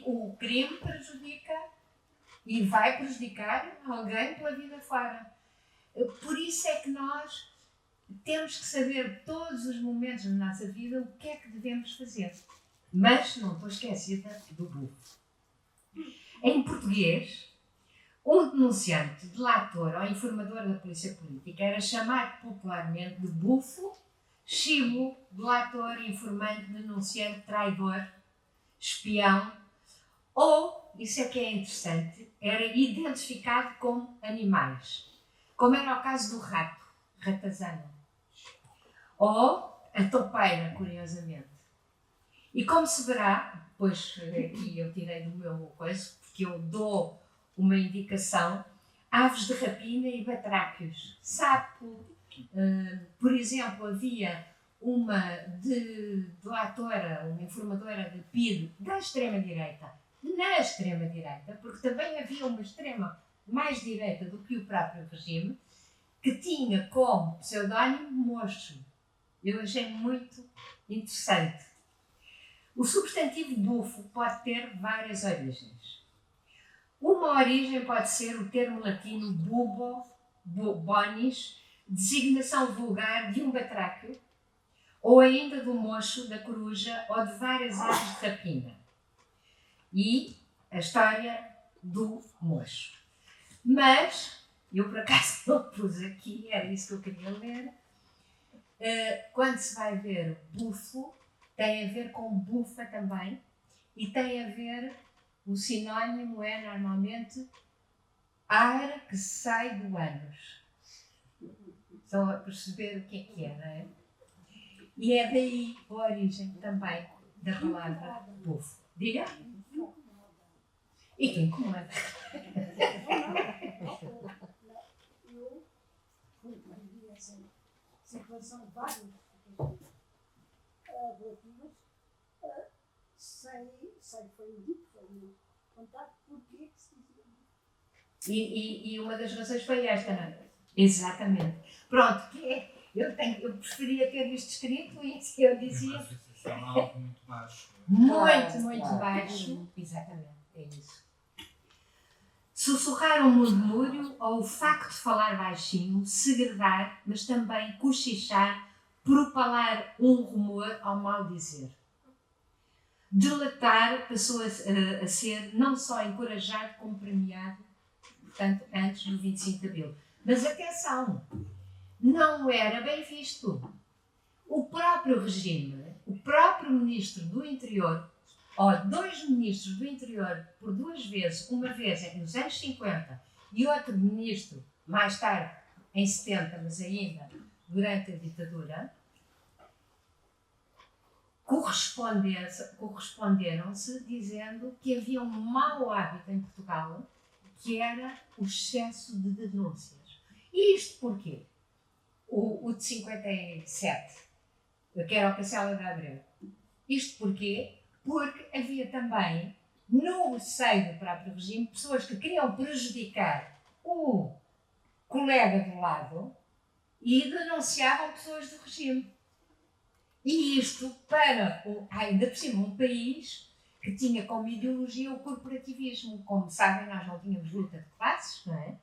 o crime prejudica e vai prejudicar alguém pela vida fora. Por isso é que nós temos que saber todos os momentos da nossa vida o que é que devemos fazer. Mas não estou esquecida do bufo. Em português, um denunciante, delator ou informador da polícia política era chamado popularmente de bufo, chibo, delator, informante, denunciante, traidor, espião, ou, isso é que é interessante, era identificado como animais, como era o caso do rato, ratazana, ou a toupeira, curiosamente. E como se verá, depois aqui eu tirei do meu coisa, porque eu dou uma indicação, aves de rapina e batráquios, sapo, por exemplo, havia uma delatora, uma informadora de PIDE da extrema-direita, na extrema-direita, porque também havia uma extrema mais direita do que o próprio regime, que tinha como pseudónimo Mocho. Eu achei muito interessante. O substantivo bufo pode ter várias origens. Uma origem pode ser o termo latino bubo, bonis, designação vulgar de um batráquio, ou ainda do mocho, da coruja ou de várias aves de rapina. E a história do mocho. Mas, eu por acaso não pus aqui, era isso que eu queria ler, quando se vai ver bufo, tem a ver com bufa também, e tem a ver, o sinónimo é normalmente ar que sai do ânus. Estão a perceber o que é, não é? E é daí a origem também da palavra bufo. Diga? E que incomoda. Eu compreendi essa situação várias relativas, sei foi dito, foi contado porque é que se dizia. E uma das razões foi esta, não é? Exatamente. Pronto, que é, eu preferia ter isto escrito e eu dizia. É algo muito baixo. Muito baixo. Exatamente, é isso. Sussurrar um murmúrio ou o facto de falar baixinho, segredar, mas também cochichar, propalar um rumor ao mal dizer. Delatar passou a ser não só encorajado como premiado, portanto, antes do 25 de Abril. Mas atenção, não era bem visto. O próprio regime, o próprio ministro do Interior, ou dois ministros do Interior por duas vezes, uma vez nos anos 50 e outro ministro mais tarde, em 70, mas ainda durante a ditadura, corresponderam-se dizendo que havia um mau hábito em Portugal, que era o excesso de denúncias. E isto porquê? O de 57, que era o Castelo de Abreu. Isto porquê? Porque havia também, no seio do próprio regime, pessoas que queriam prejudicar o colega do lado e denunciavam pessoas do regime. E isto para, ainda por cima, um país que tinha como ideologia o corporativismo. Como sabem, nós não tínhamos luta de classes, não é?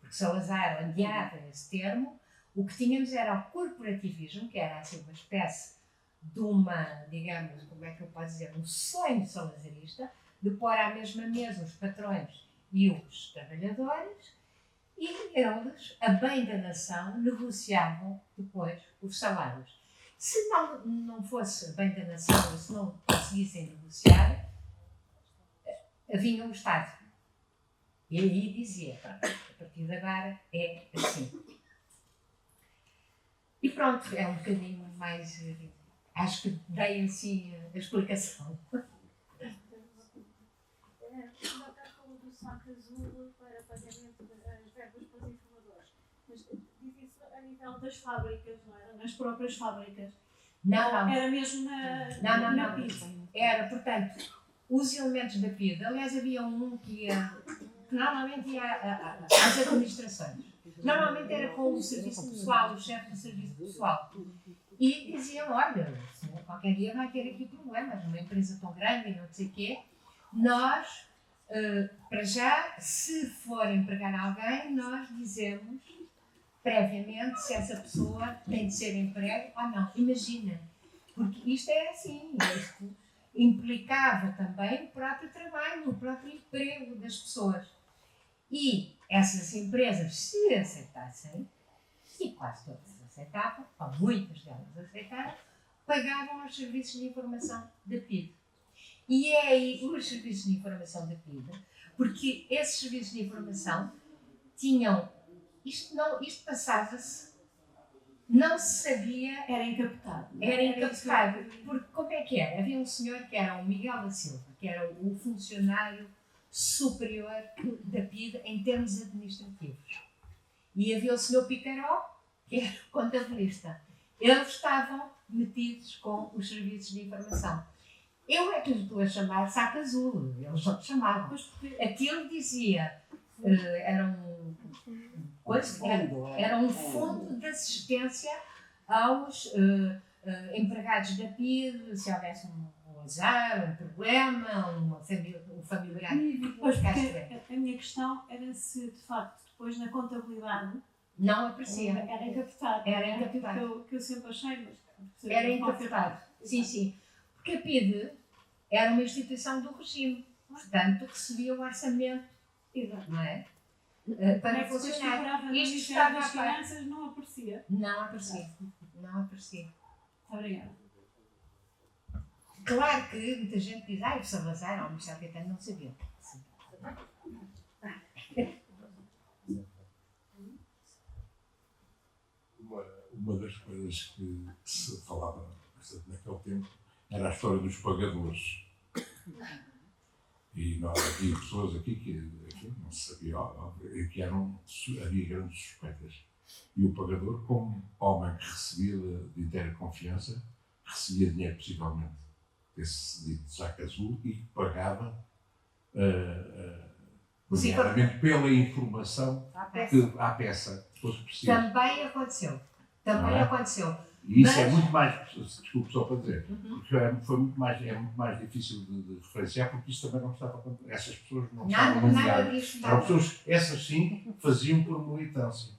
Porque Salazar odiava esse termo. O que tínhamos era o corporativismo, que era assim uma espécie de uma, digamos, como é que eu posso dizer, um sonho salazarista, de pôr à mesma mesa os patrões e os trabalhadores, e eles, a bem da nação, negociavam depois os salários. Se não fosse a bem da nação, se não conseguissem negociar, vinha o Estado. E aí dizia, pronto, a partir de agora é assim. E pronto, é um bocadinho mais, acho que dei em si a explicação. Já cá falou do saco azul para pagamento das verbas para os informadores. Mas diz isso a nível das fábricas, não era? Nas próprias fábricas. Não. Era mesmo na pizza. Era, portanto, os elementos da PIDE, aliás, havia um que normalmente ia às administrações. Normalmente era com o serviço pessoal, o chefe do serviço pessoal. E diziam, olha, qualquer dia vai ter aqui problemas, numa empresa tão grande e não sei o quê. Nós, para já, se for empregar alguém, nós dizemos previamente se essa pessoa tem de ser emprego ou não. Imagina, porque isto é assim, isto implicava também o próprio trabalho, o próprio emprego das pessoas. E essas empresas, se aceitassem, e quase todas aceitavam, ou muitas delas aceitaram, pagavam os serviços de informação da PIDE. E é aí os serviços de informação da PIDE, porque esses serviços de informação tinham, isto passava-se, não se sabia. Era encaptado. Era encaptado, porque como é que era? Havia um senhor que era o Miguel da Silva, que era o funcionário superior da PIDE em termos administrativos. E havia o senhor Picaró, que era o contabilista. Eles estavam metidos com os serviços de informação. Eu é que lhes estou a chamar saco azul, eles não chamavam. Pois porque Aquilo dizia, era um fundo de assistência aos empregados da PIDE, se houvesse um azar, um problema, um familiar. Pois porque a minha questão era se, de facto, depois na contabilidade Não aparecia. era encaptado. Era né? encaptado. Que eu sempre achei, mas... Era encaptado. Sim, sim. Porque a PIDE era uma instituição do regime, portanto recebia o orçamento, Exato. não é? Como é Para que depois funcionar. figurava no Isto Ministério estava das à parte. Finanças, não aparecia. Não aparecia. Não aparecia. Obrigada. Claro que muita gente diz, o Salazar ou o Michel Caetano não sabia. Uma das coisas que se falava bastante naquele tempo era a história dos pagadores. E nós havia pessoas aqui que, enfim, não se sabia, que havia grandes suspeitas. E o pagador, como homem que recebia de inteira confiança, recebia dinheiro possivelmente desse dito saco azul e que pagava nomeadamente pela informação à peça que fosse preciso. Também aconteceu. Também aconteceu. E isso Mas... é muito mais, desculpe só para dizer, porque é muito mais difícil de referenciar, porque isso também não estava, essas pessoas não estavam Nada nomeadas. disso. Eram pessoas, essas sim, faziam por militância.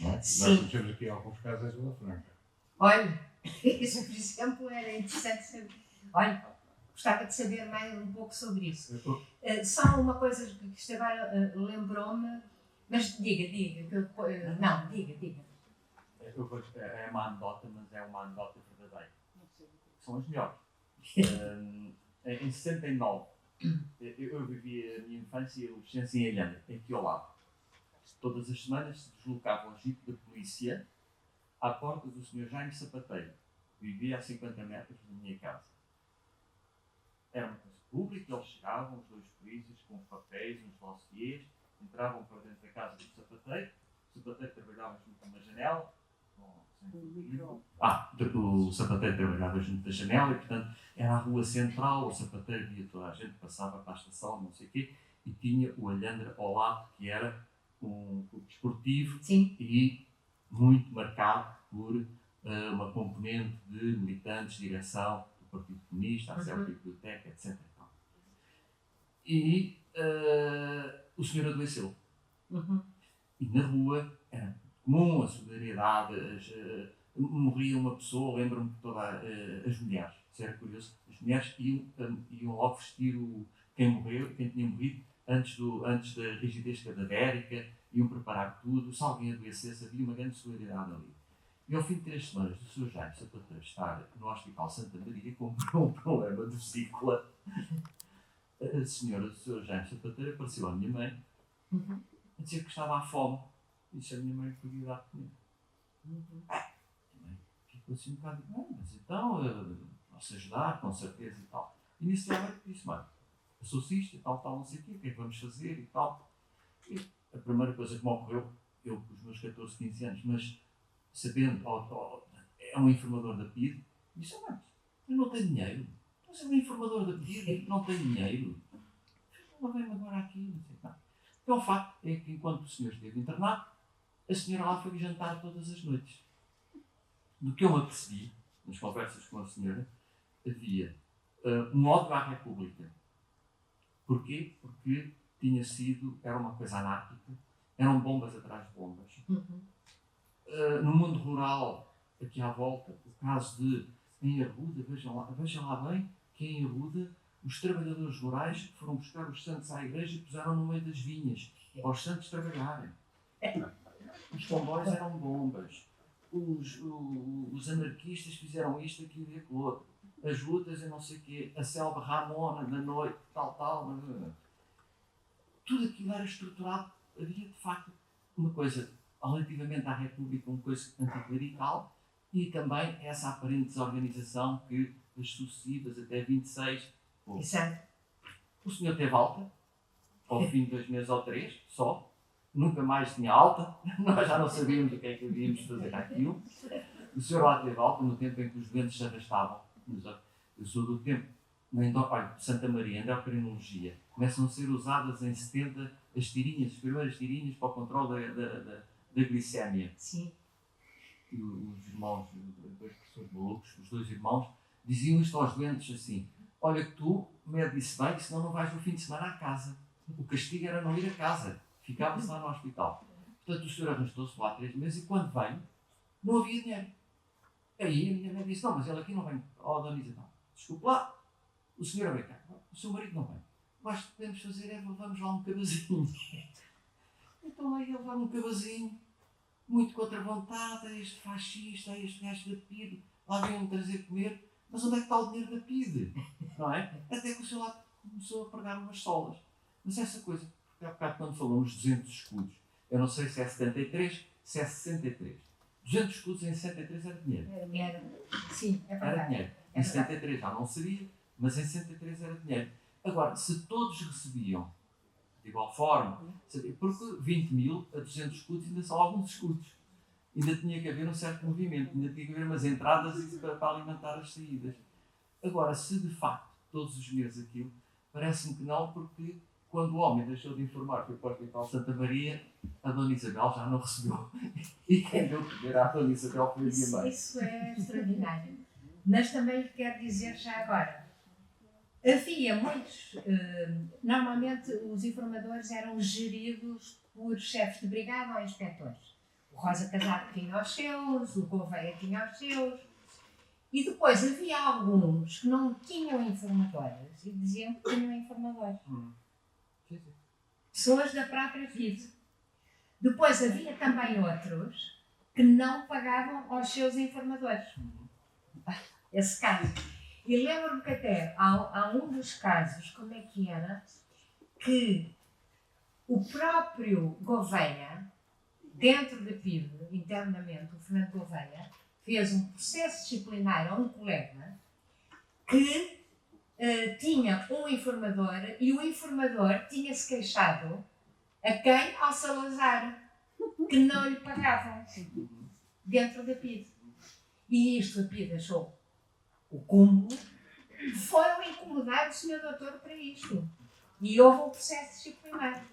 Não é? Sim. Nós conhecemos aqui alguns casos da Vila Franca. Olha, isso por exemplo era interessante saber. Olha, gostava de saber mais um pouco sobre isso. Só uma coisa que isto agora lembrou-me, mas diga, que eu depois. Não, diga. É uma anedota, mas é uma anedota verdadeira. São as melhores. Em 69, eu vivi a minha infância e adolescência em Alhambra, aqui ao lado. Todas as semanas se deslocava o jipe da polícia à porta do Sr. Jaime Sapateiro. Vivia a 50 metros da minha casa. Era uma coisa pública, eles chegavam, os dois polícias, com papéis, uns dossiês, entravam para dentro da casa do sapateiro. O sapateiro trabalhava junto a uma janela. O sapateiro trabalhava junto da janela e, portanto, era a rua central, o sapateiro via toda a gente, passava para a estação, não sei o quê, e tinha o Alhandra ao lado, que era um clube desportivo. Sim. E muito marcado por uma componente de militantes, direção do Partido Comunista, acesso à biblioteca, etc. E o senhor adoeceu. E na rua era comum a solidariedade, morria uma pessoa, lembro-me de todas as mulheres, isso era curioso, as mulheres iam logo vestir quem tinha morrido antes da rigidez cadavérica, iam preparar tudo, se alguém adoecesse, havia uma grande solidariedade ali. E ao fim de 3 semanas do Sr. Jaime Sapateiro estar no Hospital Santa Maria com um problema de vesícula, a senhora do Sr. Jaime Sapateiro apareceu à minha mãe a dizer que estava à fome. E disse a minha mãe que podia dar de comer. Ficou assim um bocado, mas então, posso ajudar, com certeza e tal. Inicialmente disse, mãe, eu sou cista, tal, não sei o quê, o que é que vamos fazer e tal. E a primeira coisa que me ocorreu, eu com os meus 14, 15 anos, mas sabendo, é um informador da PIDE, disse, mãe, eu não tenho dinheiro. Você é um informador da PIDE, não tenho dinheiro. Não vem-me agora aqui, não sei o que. Então, o facto é que enquanto o senhor esteve internado, a senhora lá foi jantar todas as noites. Do que eu me apercebi, nas conversas com a senhora, havia um ódio à República. Porquê? Porque era uma coisa anárquica, eram bombas atrás de bombas. No mundo rural, aqui à volta, o caso de, em Arruda, vejam lá bem, que em Arruda, os trabalhadores rurais foram buscar os santos à igreja e puseram no meio das vinhas, para os santos trabalharem. Os comboios eram bombas. Os anarquistas fizeram isto, aquilo e aquilo outro. As lutas, eu não sei o quê. A selva Ramona, na noite, tal. Tudo aquilo era estruturado. Havia, de facto, uma coisa, relativamente à República, uma coisa anticlerical e também essa aparente desorganização que as sucessivas, até 26... Exato. O senhor teve alta, ao fim de 2 meses ou 3, só. Nunca mais tinha alta, nós já não sabíamos o que é que havíamos de fazer aquilo. O senhor lá teve alta no tempo em que os doentes se arrastavam. Eu sou do tempo, olha, Santa Maria, endocrinologia, começam a ser usadas em 70 as tirinhas, as primeiras tirinhas para o controle da glicémia. Sim. E os irmãos, os dois professores malucos, os dois irmãos, diziam isto aos doentes assim: olha que tu mede isso bem, senão não vais no fim de semana à casa. O castigo era não ir a casa, ficava-se lá no hospital. Portanto, o senhor arrastou-se lá 3 meses e quando veio, não havia dinheiro. Aí a minha mãe disse: não, mas ele aqui não vem. Oh, dona Isabel, desculpe lá, o senhor vem cá, o seu marido não vem. Mas o que podemos fazer é levamos lá um cabazinho. Então aí ele leva um cabazinho, muito contra a vontade, este fascista, este gajo da PIDE, lá vem-me trazer comer, mas onde é que está o dinheiro da PIDE? Não é? Até que o senhor lá começou a pregar umas solas. Mas essa coisa, porque há bocado quando falou nos 200 escudos, eu não sei se é 73, se é 63. 200 escudos em 63 era dinheiro. Sim, é Era verdade. dinheiro. É Em verdade. 73 já não seria, mas em 63 era dinheiro. Agora, se todos recebiam de igual forma, porque 20 mil a 200 escudos ainda são alguns escudos. Ainda tinha que haver um certo movimento, ainda tinha que haver umas entradas para alimentar as saídas. Agora, se de facto todos os meses aquilo, parece-me que não, porque quando o homem deixou de informar que foi para o Hospital Santa Maria, a Dona Isabel já não recebeu. E quem deu primeiro à Dona Isabel foi a minha mãe. Isso é extraordinário. Mas também lhe quero dizer já agora, havia muitos, normalmente os informadores eram geridos por chefes de brigada ou inspectores. O Rosa Casaco tinha os seus, o Gouveia tinha os seus. E depois havia alguns que não tinham informadores e diziam que tinham informadores. Sim, sim. Pessoas da própria vida. Depois havia também outros que não pagavam aos seus informadores. Esse caso. E lembro-me que até há um dos casos, como é que era, que o próprio Gouveia, dentro da PIDE, internamente, o Fernando Gouveia, fez um processo disciplinar a um colega que tinha um informador e o informador tinha-se queixado a quem? Ao Salazar, que não lhe pagavam dentro da PIDE. E isto a PIDE achou o cúmulo, foram incomodar o Sr. Doutor para isto. E houve um processo disciplinar.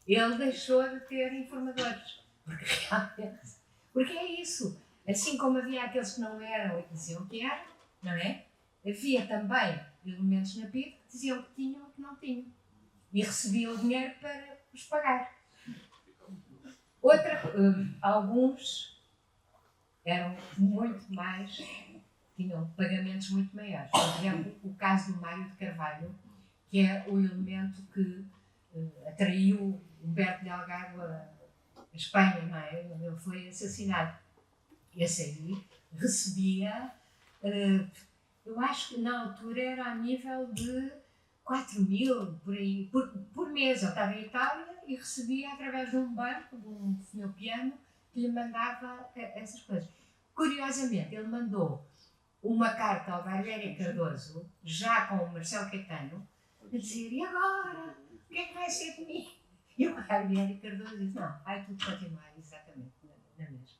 Ele deixou de ter informadores. Porque realmente. Porque é isso. Assim como havia aqueles que não eram e que diziam que eram, não é? Havia também elementos na PIDE que diziam que tinham e que não tinham. E recebiam o dinheiro para os pagar. Alguns eram muito mais, tinham pagamentos muito maiores. Por exemplo, o caso do Mário de Carvalho, que é o elemento que atraiu Humberto Delgado a Espanha, não é? Onde ele foi assassinado. Esse aí recebia, eu acho que na altura era a nível de 4 mil por aí, por mês. Ele estava em Itália e recebia através de um banco, de um senhor piano, que lhe mandava essas coisas. Curiosamente, ele mandou uma carta ao Barbieri Cardoso, já com o Marcelo Caetano, a dizer: e agora? O que é que vai ser de mim? E o Barbieri Cardoso disse: não, vai tudo continuar exatamente na mesma.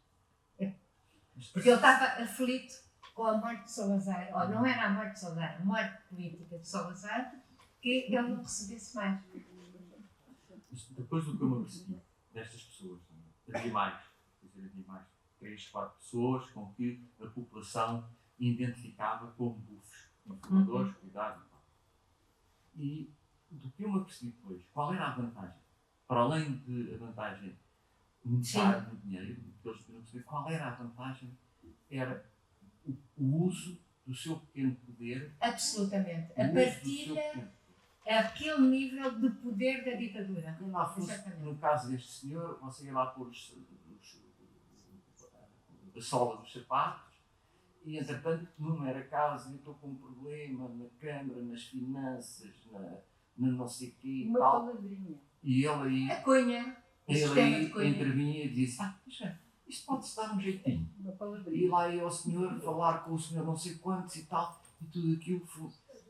Porque ele estava aflito com a morte de Salazar, ou não era a morte de Salazar, a morte política de Salazar, que ele não recebesse mais. Depois do que eu me apercebi destas pessoas, havia mais, 3, 4 pessoas com que a população identificava como bufos, informadores, cuidado e tal. E do que eu me apercebi depois, qual era a vantagem? Para além de a vantagem monetária do dinheiro, que eles podiam perceber, qual era a vantagem? Era o uso do seu pequeno poder. Absolutamente. A partilha, aquele nível de poder da ditadura. Quem lá fosse, no caso deste senhor, você ia lá pôr a sola dos sapatos e, entretanto, não era caso, eu estou com um problema na Câmara, nas finanças, na não sei o quê e Uma tal. palavrinha. E ele aí, A Cunha, o sistema de Cunha. intervinha e dizia: isto pode-se dar um jeitinho. Uma E palavrinha. lá ia o senhor falar com o senhor não sei quantos e tal, e tudo aquilo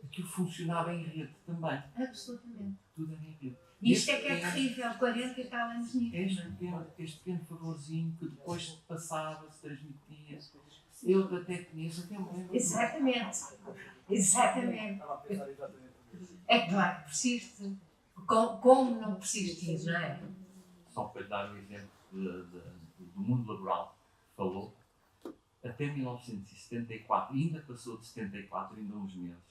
aquilo funcionava em rede também. Absolutamente. Tudo era em rede. Isto é que é terrível, 40 e tal anos nisso. Este pequeno favorzinho que depois se passava, se transmitia. Eu até conheço, até me lembro. Exatamente. Exatamente. É claro que persiste. Como não persistir, não é? Só para lhe dar um exemplo do mundo laboral que falou, até 1974, ainda passou de 74, ainda uns meses,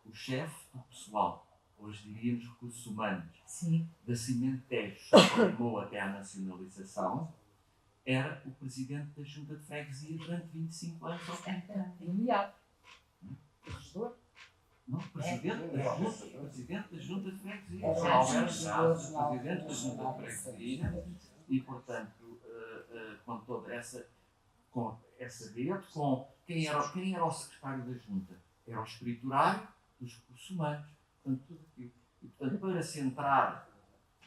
o chefe do pessoal, hoje diríamos recursos humanos, Sim. da Cimentejo, que formou até à nacionalização, era o presidente da Junta de Freguesia durante 25 anos. Nomeado. Gestor. Não, presidente da Junta de Freguesia. É, Alberto sim, Graças, sim, presidente da Junta de sim. Freguesia, e portanto, com toda essa rede, com quem era o secretário da Junta? Era o escriturário dos recursos humanos, portanto, tudo aquilo. E portanto, para se entrar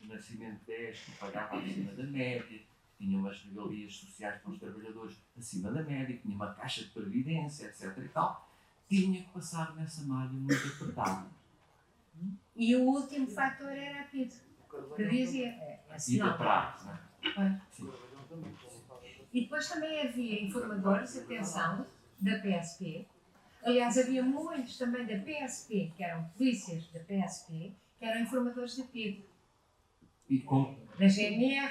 na Cimentejo, que pagava acima da média, tinha umas regalias sociais para os trabalhadores acima da média, tinha uma caixa de previdência, etc. e tal, tinha que passar nessa malha muito apertada. E o último fator era a PID, que dizia. E da praxe, não é? Sim. E depois também havia informadores, atenção, da PSP. Aliás, havia muitos também da PSP, que eram polícias da PSP, que eram informadores da PID. E com Da GNR.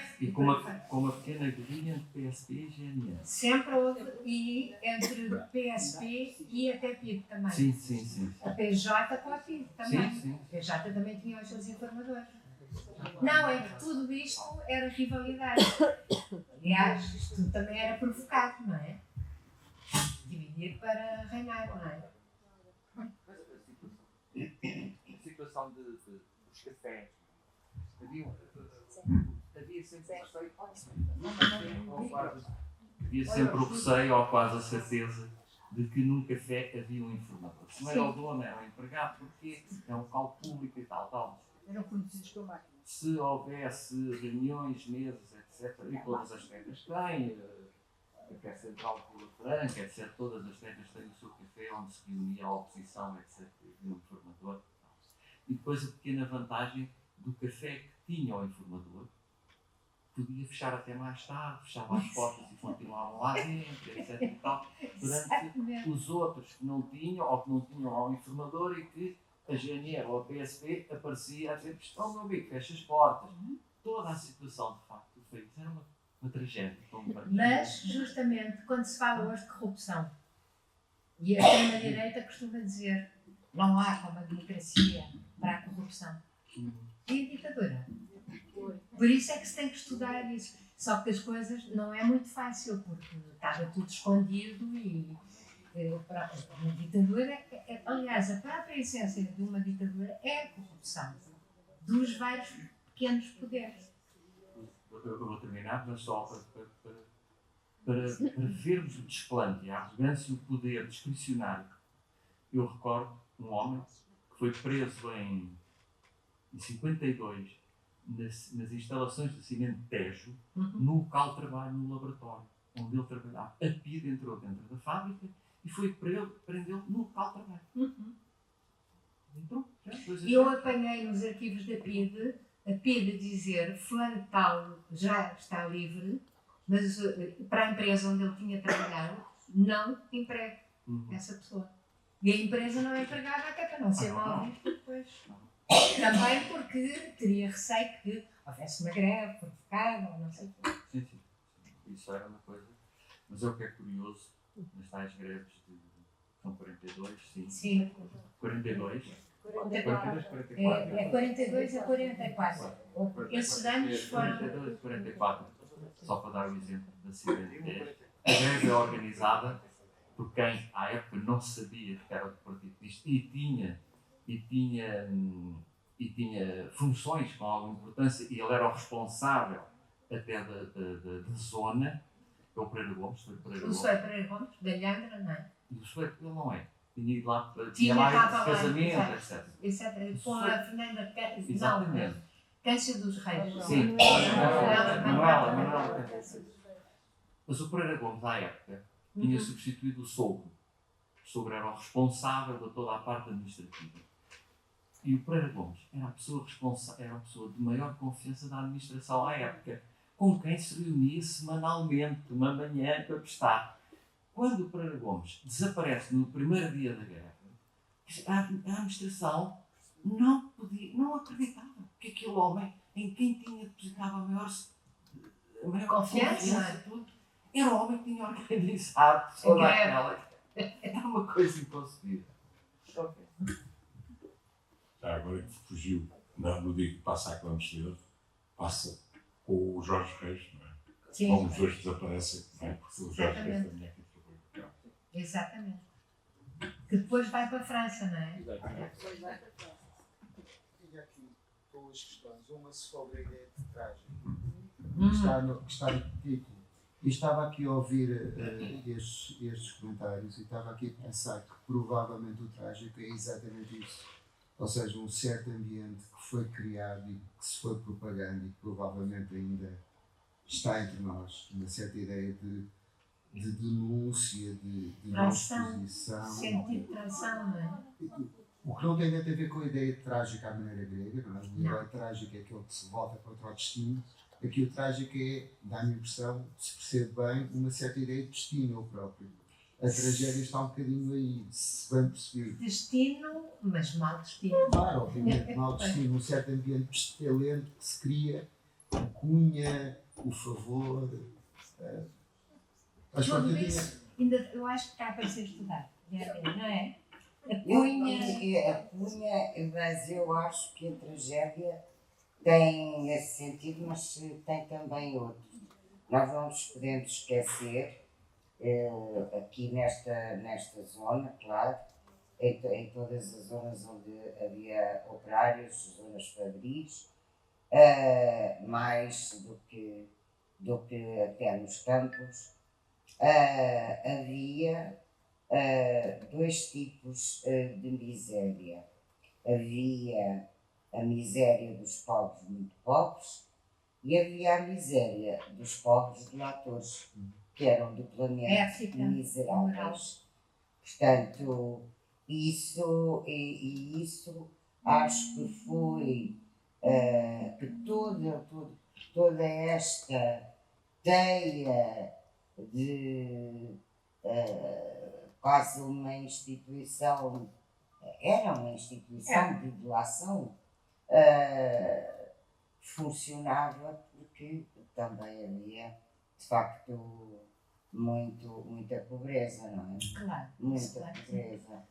uma pequena guerrilha entre PSP e GNR. Sempre houve, e entre PSP e até PID também. Sim. A PJ com a PID também. Sim. A PJ também tinha os seus informadores. Não, é que tudo isto era rivalidade. Aliás, isto tudo também era provocado, não é? Dividir para reinar, não é? A situação dos cafés. Havia sempre o receio ou quase a certeza de que num café havia um informador. Se não era o dono, era o empregado, porque é um local público e tal. Eram conhecidos como máquina. Se houvesse reuniões, mesas, etc., e todas as terras têm, a Café Central de Vila Franca, etc., todas as terras têm o seu café onde se reunia a oposição, etc., e o informador. E depois a pequena vantagem do café que tinha o informador, podia fechar até mais tarde, fechava as portas e continuavam lá dentro, etc. e tal, durante os outros que não tinham, ou que não tinham lá o informador, e que a GNR ou a PSP aparecia a dizer: "Estão, meu amigo, fecha as portas." Toda a situação, de facto, do país era uma tragédia. Mas, justamente, quando se fala hoje de corrupção, e a extrema-direita costuma dizer: não há como a democracia para a corrupção. E a ditadura. Por isso é que se tem que estudar isso. Só que as coisas não é muito fácil, porque estava tudo escondido e uma ditadura, aliás, a própria essência de uma ditadura é a corrupção dos vários pequenos poderes. Eu vou terminar, mas só para vermos o desplante, a arrogância e o poder discricionário. Eu recordo um homem que foi preso em 52 nas instalações do Cimentejo, no local de trabalho, no laboratório, onde ele trabalhava. A PID entrou dentro da fábrica e foi prendê-lo no local de trabalho. Então, eu apanhei nos arquivos da PID a PID dizer: fulano tal já está livre, mas para a empresa onde ele tinha trabalhado não emprega essa pessoa. E a empresa não empregava até para não ser mal visto depois. Também porque teria receio que houvesse uma greve provocada ou não sei o quê. Sim. Isso era uma coisa. Mas é o que é curioso, nas tais greves de... São 42, sim. Sim. 42? 44. 44. É 42 a 44. Esses anos foram... 42 a 44. Só para dar o exemplo da Cimentejo. A greve é organizada por quem, à época, não sabia que era do Partido Comunista e tinha funções com alguma importância, e ele era o responsável até da zona, que é o Pereira Gomes. Foi o Pereira Gomes. O Sr. Pereira Gomes, da Lhandra, não é? E o Sueco, ele não é. Tinha ido lá, Tinha lá estava de lá, casamento, exato. etc. Com a Fernanda Pérez, não, Exatamente. Câncer dos Reis. Sim, Manuela. Mas o Pereira Gomes, à época, tinha substituído o sogro. sogro era o responsável de toda a parte administrativa. E o Pereira Gomes era a pessoa era a pessoa de maior confiança da administração à época, com quem se reunia semanalmente, uma manhã para prestar. Quando o Pereira Gomes desaparece no primeiro dia da guerra, a administração não acreditava que aquele homem, em quem tinha depositado a maior Confiança. tudo, era o homem que tinha organizado toda aquela. Era uma coisa inconcebível. Já agora que fugiu, no dia que passa a clandestinidade, passa com o Jorge Reis, não é? Sim, Como os dois desaparecem, não é? Porque o Jorge Reis também é que trabalhou com ela. exatamente. Que depois vai para a França, não é? Depois vai para trás. Tinha aqui duas questões. Uma sobre a ideia de traje, Hum. que está no título. E estava aqui a ouvir estes comentários e estava aqui a pensar que provavelmente o trágico é exatamente isso. Ou seja, um certo ambiente que foi criado e que se foi propagando e que provavelmente ainda está entre nós. Uma certa ideia de denúncia, de não Traição. exposição. Sentido de traição, não é? O que não tem nada a ver com a ideia de trágica à maneira grega, não é? O Não. herói trágico é aquele que se volta contra o destino. Aqui o trágico é, dá-me a impressão, se percebe bem, uma certa ideia de destino ele próprio. A tragédia está um bocadinho aí, se bem percebido. Destino, mas mau destino. Claro, obviamente, mau destino, um certo ambiente pestilente que se cria, a cunha, o favor. Mas Tudo pronto, isso, ainda, eu acho que está para ser estudado, não é? A Cunha. cunha. Mas eu acho que a tragédia tem esse sentido, mas tem também outro. Nós não nos podemos esquecer, aqui nesta zona, claro, em todas as zonas onde havia operários, zonas fabris, mais do que até nos campos, havia dois tipos de miséria. Havia a miséria dos pobres muito pobres e havia a miséria dos pobres delatores, que eram duplamente Ética, moral. miseráveis. Portanto, isso acho que foi que toda esta teia de quase uma instituição, era uma instituição de delação, funcionava porque também havia, de facto, muita pobreza, não é? Claro, Muita claro que sim. pobreza.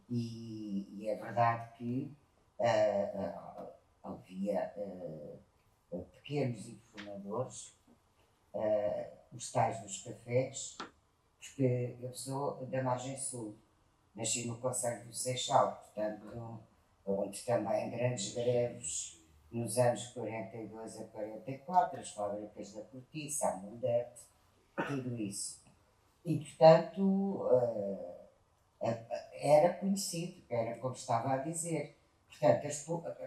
E é verdade que havia pequenos informadores, os tais dos cafés, porque eu sou da margem sul, nasci no concelho do Seixal, portanto, onde também grandes greves nos anos 42 a 44, as fábricas da Cortiça, a Mundete, tudo isso. E, portanto, era conhecido, era como estava a dizer. Portanto,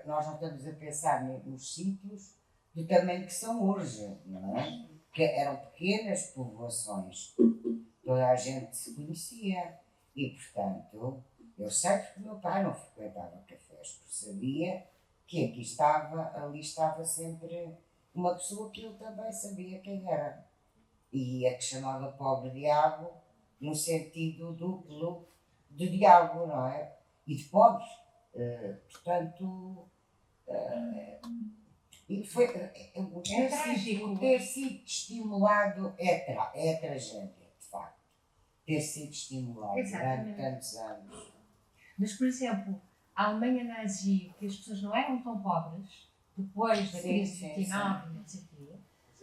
nós não estamos a pensar nos sítios do tamanho que são hoje, não é? Que eram pequenas povoações, toda a gente se conhecia. E, portanto, eu sei que o meu pai não frequentava cafés, porque sabia que ali estava sempre uma pessoa que ele também sabia quem era. E a que chamava pobre diabo, no sentido duplo de diabo, não é? E de pobre. Portanto, e foi, trágico. ter sido estimulado é tragédia, de facto. Ter sido estimulado Exatamente. durante tantos anos. Mas, por exemplo, a Alemanha nazi, que as pessoas não eram tão pobres, depois da Sim, crise de sim, 29, não sei o quê, Mas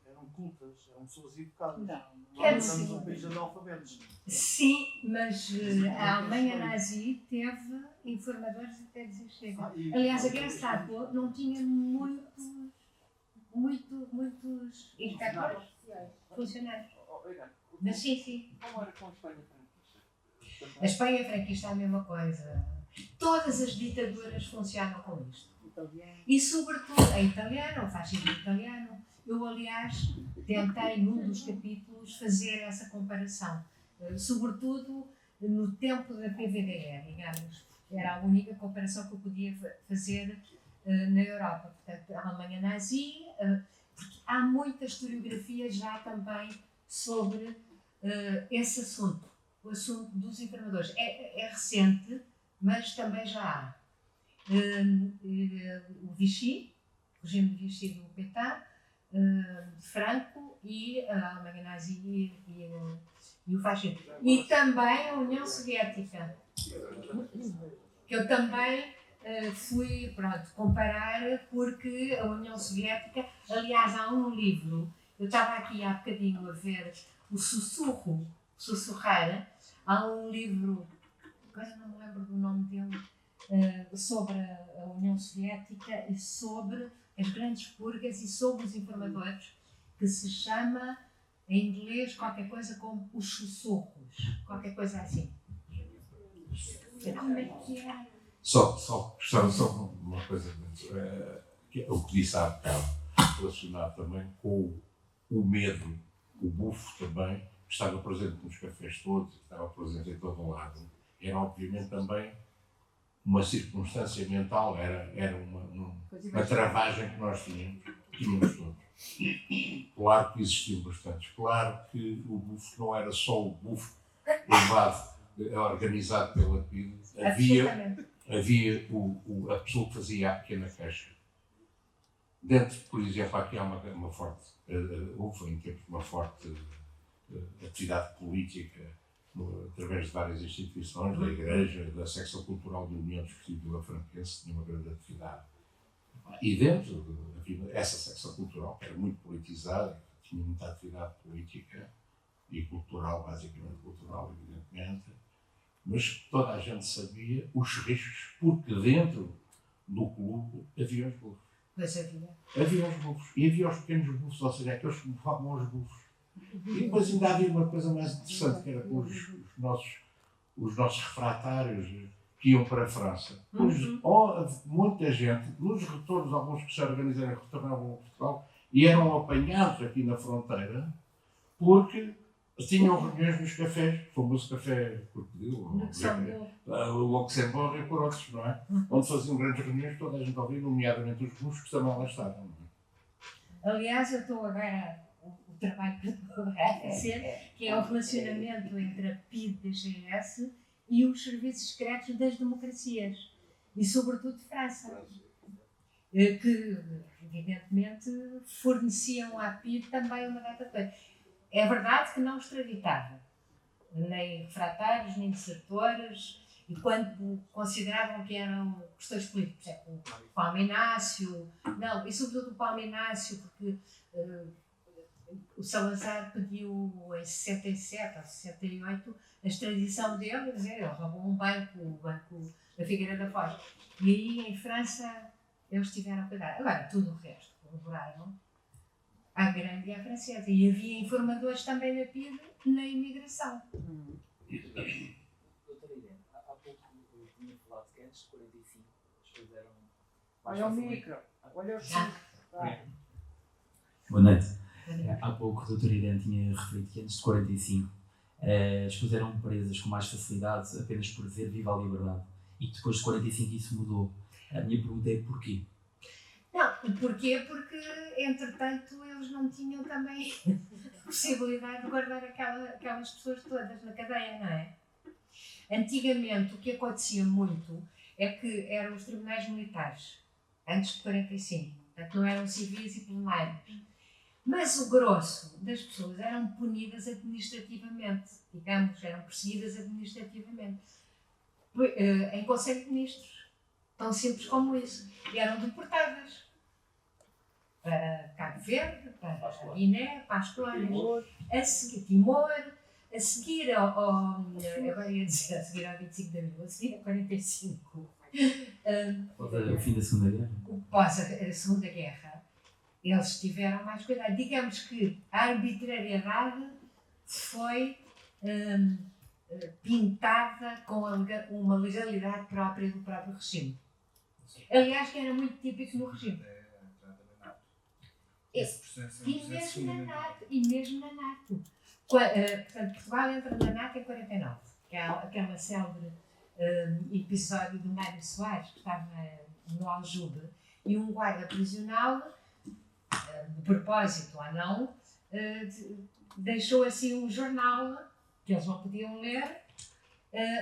eram cultas, eram pessoas educadas. Não. Quer Nós dizer- estamos um país de analfabetos. sim, mas a Alemanha nazi teve informadores até dizer chega. Aliás, aquela estátua não tinha muitos inspectores, funcionários. Mas sim. Como era com a Espanha franquista? A Espanha franquista é a mesma coisa. Todas as ditaduras funcionam com isto. Italiano. E, sobretudo, a italiana, o fascismo italiano. Eu, aliás, tentei, num dos capítulos, fazer essa comparação. Sobretudo, no tempo da PVDE, digamos. Era a única cooperação que eu podia fazer na Europa. Portanto, a Alemanha nazi, porque há muita historiografia já também sobre esse assunto, o assunto dos informadores. É recente, mas também já há. O Vichy, o regime de Vichy do Pétain, de Franco e a Alemanha nazi e o fascismo. E também a União Soviética, que eu também fui comparar, porque a União Soviética, aliás, há um livro, eu estava aqui há bocadinho a ver o Sussurrar, há um livro, agora não me lembro do nome dele, sobre a União Soviética e sobre as grandes purgas e sobre os informadores, que se chama em inglês qualquer coisa como os sussurros, qualquer coisa assim. Como é que é? Só uma coisa, que é o que disse há bocado, relacionado também com o medo, o bufo também, que estava presente nos cafés todos, que estava presente em todo o lado. Era obviamente também uma circunstância mental, era uma travagem que nós tínhamos todos. Claro que existiam bastantes. Claro que o bufo não era só o bufo levado, organizado pela PIDE. Havia a pessoa que fazia a pequena caixa. Dentro, por exemplo, aqui há uma forte, houve em tempos uma forte atividade política através de várias instituições, da Igreja, da secção cultural da União Desportiva Vila Franquense, tinha uma grande atividade. E dentro havia essa secção cultural, que era muito politizada, tinha muita atividade política e cultural, basicamente cultural, evidentemente, mas toda a gente sabia os riscos, porque dentro do clube havia os bufos. Pois havia. Havia os bufos. E havia os pequenos bufos, ou seja, aqueles que bufavam os bufos. E depois ainda havia uma coisa mais interessante, que era com os nossos refratários que iam para a França. Muita gente, nos retornos, alguns que se organizaram, retornavam a Portugal e eram apanhados aqui na fronteira porque tinham reuniões nos cafés, o famoso café Crocodilo, o Luxemburgo e por outros, não é? Onde faziam grandes reuniões, toda a gente ouvia, nomeadamente os russos que também lá estavam. Não é? Aliás, eu estou agora, o trabalho que estou a fazer, que é o relacionamento entre a PIDE-DGS e os serviços secretos das democracias, e sobretudo de França, que evidentemente forneciam à PIDE também uma data de coisa. É verdade que não extraditava, nem refratários, nem desertores, e quando consideravam que eram questões políticas, por exemplo, o Paulo Inácio, não, e sobretudo o Paulo Inácio, porque o Salazar pediu em 67 ou 68 a extradição dele, quer dizer, ele roubou um banco, o Banco da Figueira da Foz. E aí em França eles tiveram cuidado. Agora, tudo o resto colaboraram à grande e à francesa. E havia informadores também na PIDE na imigração. Doutora Irene, há pouco eu tinha falado que antes de 45 as coisas eram. Olha o micro, olha o som. Boa noite. Há pouco a doutora Irene tinha referido que antes de 45 as pessoas eram presas com mais facilidade apenas por dizer viva a liberdade. E que depois de 45 isso mudou. A minha pergunta é porquê? Não, porquê? Porque, entretanto, eles não tinham também a possibilidade de guardar aquelas pessoas todas na cadeia, não é? Antigamente, o que acontecia muito é que eram os tribunais militares, antes de 45, portanto não eram civis e plenários. Mas o grosso das pessoas eram punidas administrativamente, digamos, eram perseguidas administrativamente, em Conselho de Ministros. Tão simples como isso. E eram deportadas para Cabo Verde, para Guiné, para as colónias, a seguir Timor, a seguir agora ia dizer, a seguir ao 25 de abril, a seguir a 45. O fim da Segunda Guerra? Após a Segunda Guerra, eles tiveram mais cuidado. Digamos que a arbitrariedade foi pintada com uma legalidade própria do próprio regime. Aliás, que era muito típico no regime. E mesmo na NATO. Portanto, Portugal entra na NATO em 49. aquela célebre episódio do Mário Soares, que estava no Aljube, e um guarda prisional, de propósito ou não, deixou assim um jornal que eles não podiam ler,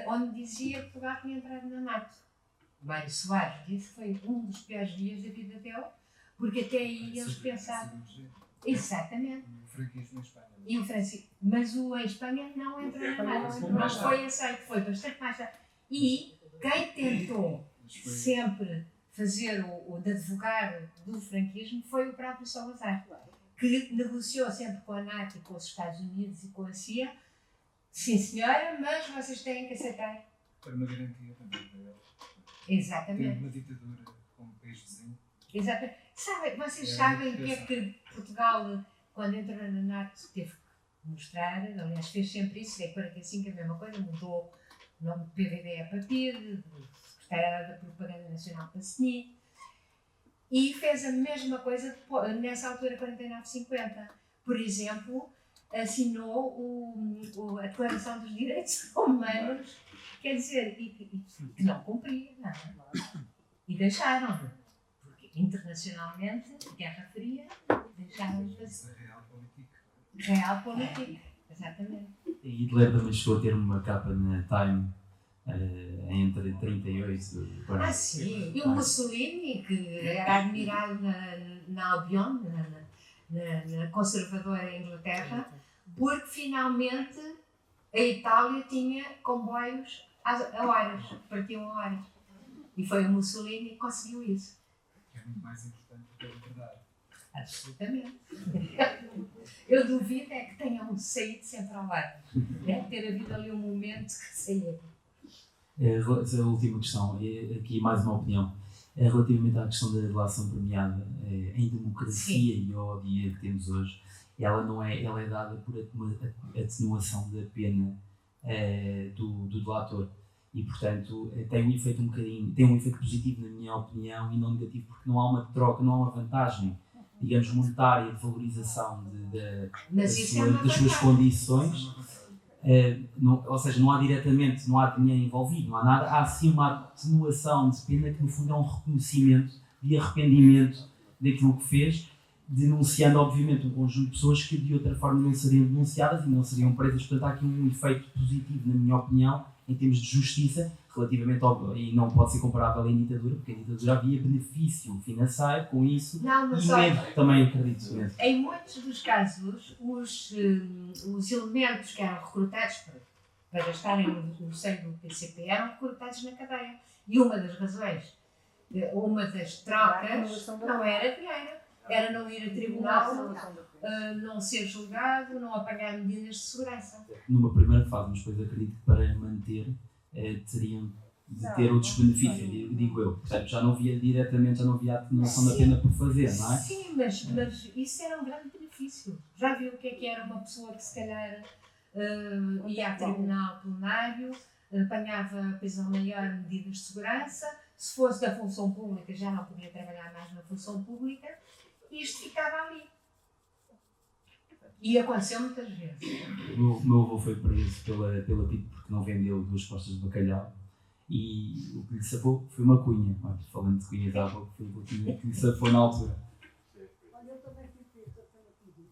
onde dizia que Portugal tinha entrado na NATO. Mário Soares disse que foi um dos piores dias da vida dele, porque até aí eles pensavam. Exatamente. O franquismo em Espanha. E o francisco. Mas o em Espanha não entrou na NATO. Não foi aceito, foi bastante mais tarde. E quem tentou sempre fazer o de advogado do franquismo foi o próprio Salazar, que negociou sempre com a NATO e com os Estados Unidos e com a CIA. Sim, senhora, mas vocês têm que aceitar. Para uma garantia também para ele. Exatamente. Tendo uma ditadura como país vizinho. Exatamente. Vocês sabem o que é que Portugal, quando entrou na NATO, teve que mostrar? Aliás, fez sempre isso, é 45 a mesma coisa, mudou o nome de PVDE para PID, Secretariado da Propaganda Nacional para SNI, e fez a mesma coisa nessa altura, 49-50. Por exemplo, assinou a Declaração dos Direitos Humanos, quer dizer, que não cumpria, não é? E deixaram-no, porque internacionalmente, Guerra Fria, deixaram-no fazer. Realpolitik, exatamente. E Hitler também chegou a ter uma capa na Time entre 38 e 40. Sim, e o Mussolini, que era admirado na Albion, na conservadora Inglaterra, porque finalmente a Itália tinha comboios a horas, partiam a horas. E foi o Mussolini que conseguiu isso. É muito mais importante do que a liberdade. Absolutamente. Eu duvido é que tenham saído sempre ao ar. Deve ter havido ali um momento que saíram. A última questão, aqui mais uma opinião, relativamente à questão da relação premiada em democracia. Sim. E ao dia que temos hoje, ela é dada por atenuação da pena do delator. E, portanto, tem um efeito positivo, na minha opinião, e não negativo, porque não há uma troca, não há uma vantagem, digamos, monetária de valorização das suas condições. Ou seja, não há diretamente, não há dinheiro envolvido, não há nada, há sim uma atenuação de pena que no fundo é um reconhecimento de arrependimento daquilo que fez, denunciando obviamente um conjunto de pessoas que de outra forma não seriam denunciadas e não seriam presas. Portanto, há aqui um efeito positivo, na minha opinião, em termos de justiça, relativamente e não pode ser comparável à ditadura, porque a ditadura havia benefício financeiro com isso, e medo também, acredito mesmo. Em muitos dos casos, os elementos que eram recrutados para estarem no seio do PCP eram recrutados na cadeia. E uma das razões, uma das trocas, não era dinheiro, era não ir a tribunal, não ser julgado, não apanhar medidas de segurança. Numa primeira fase, mas depois acredito que para manter teriam de ter outros benefícios, digo eu. Portanto, já não via diretamente, já não via a atenuação da pena por fazer, não é? Sim, mas isso era um grande benefício. Já viu o que era uma pessoa que se calhar ia a tribunal plenário, apanhava prisão maior, medidas de segurança, se fosse da função pública já não podia trabalhar mais na função pública, e isto ficava ali. E aconteceu muitas vezes. O meu avô foi preso pela PID porque não vendeu 2 costas de bacalhau, e o que lhe safou foi uma cunha. Falando de cunhas há pouco, foi o que lhe safou na altura. Olha, eu também fui presa pela PID.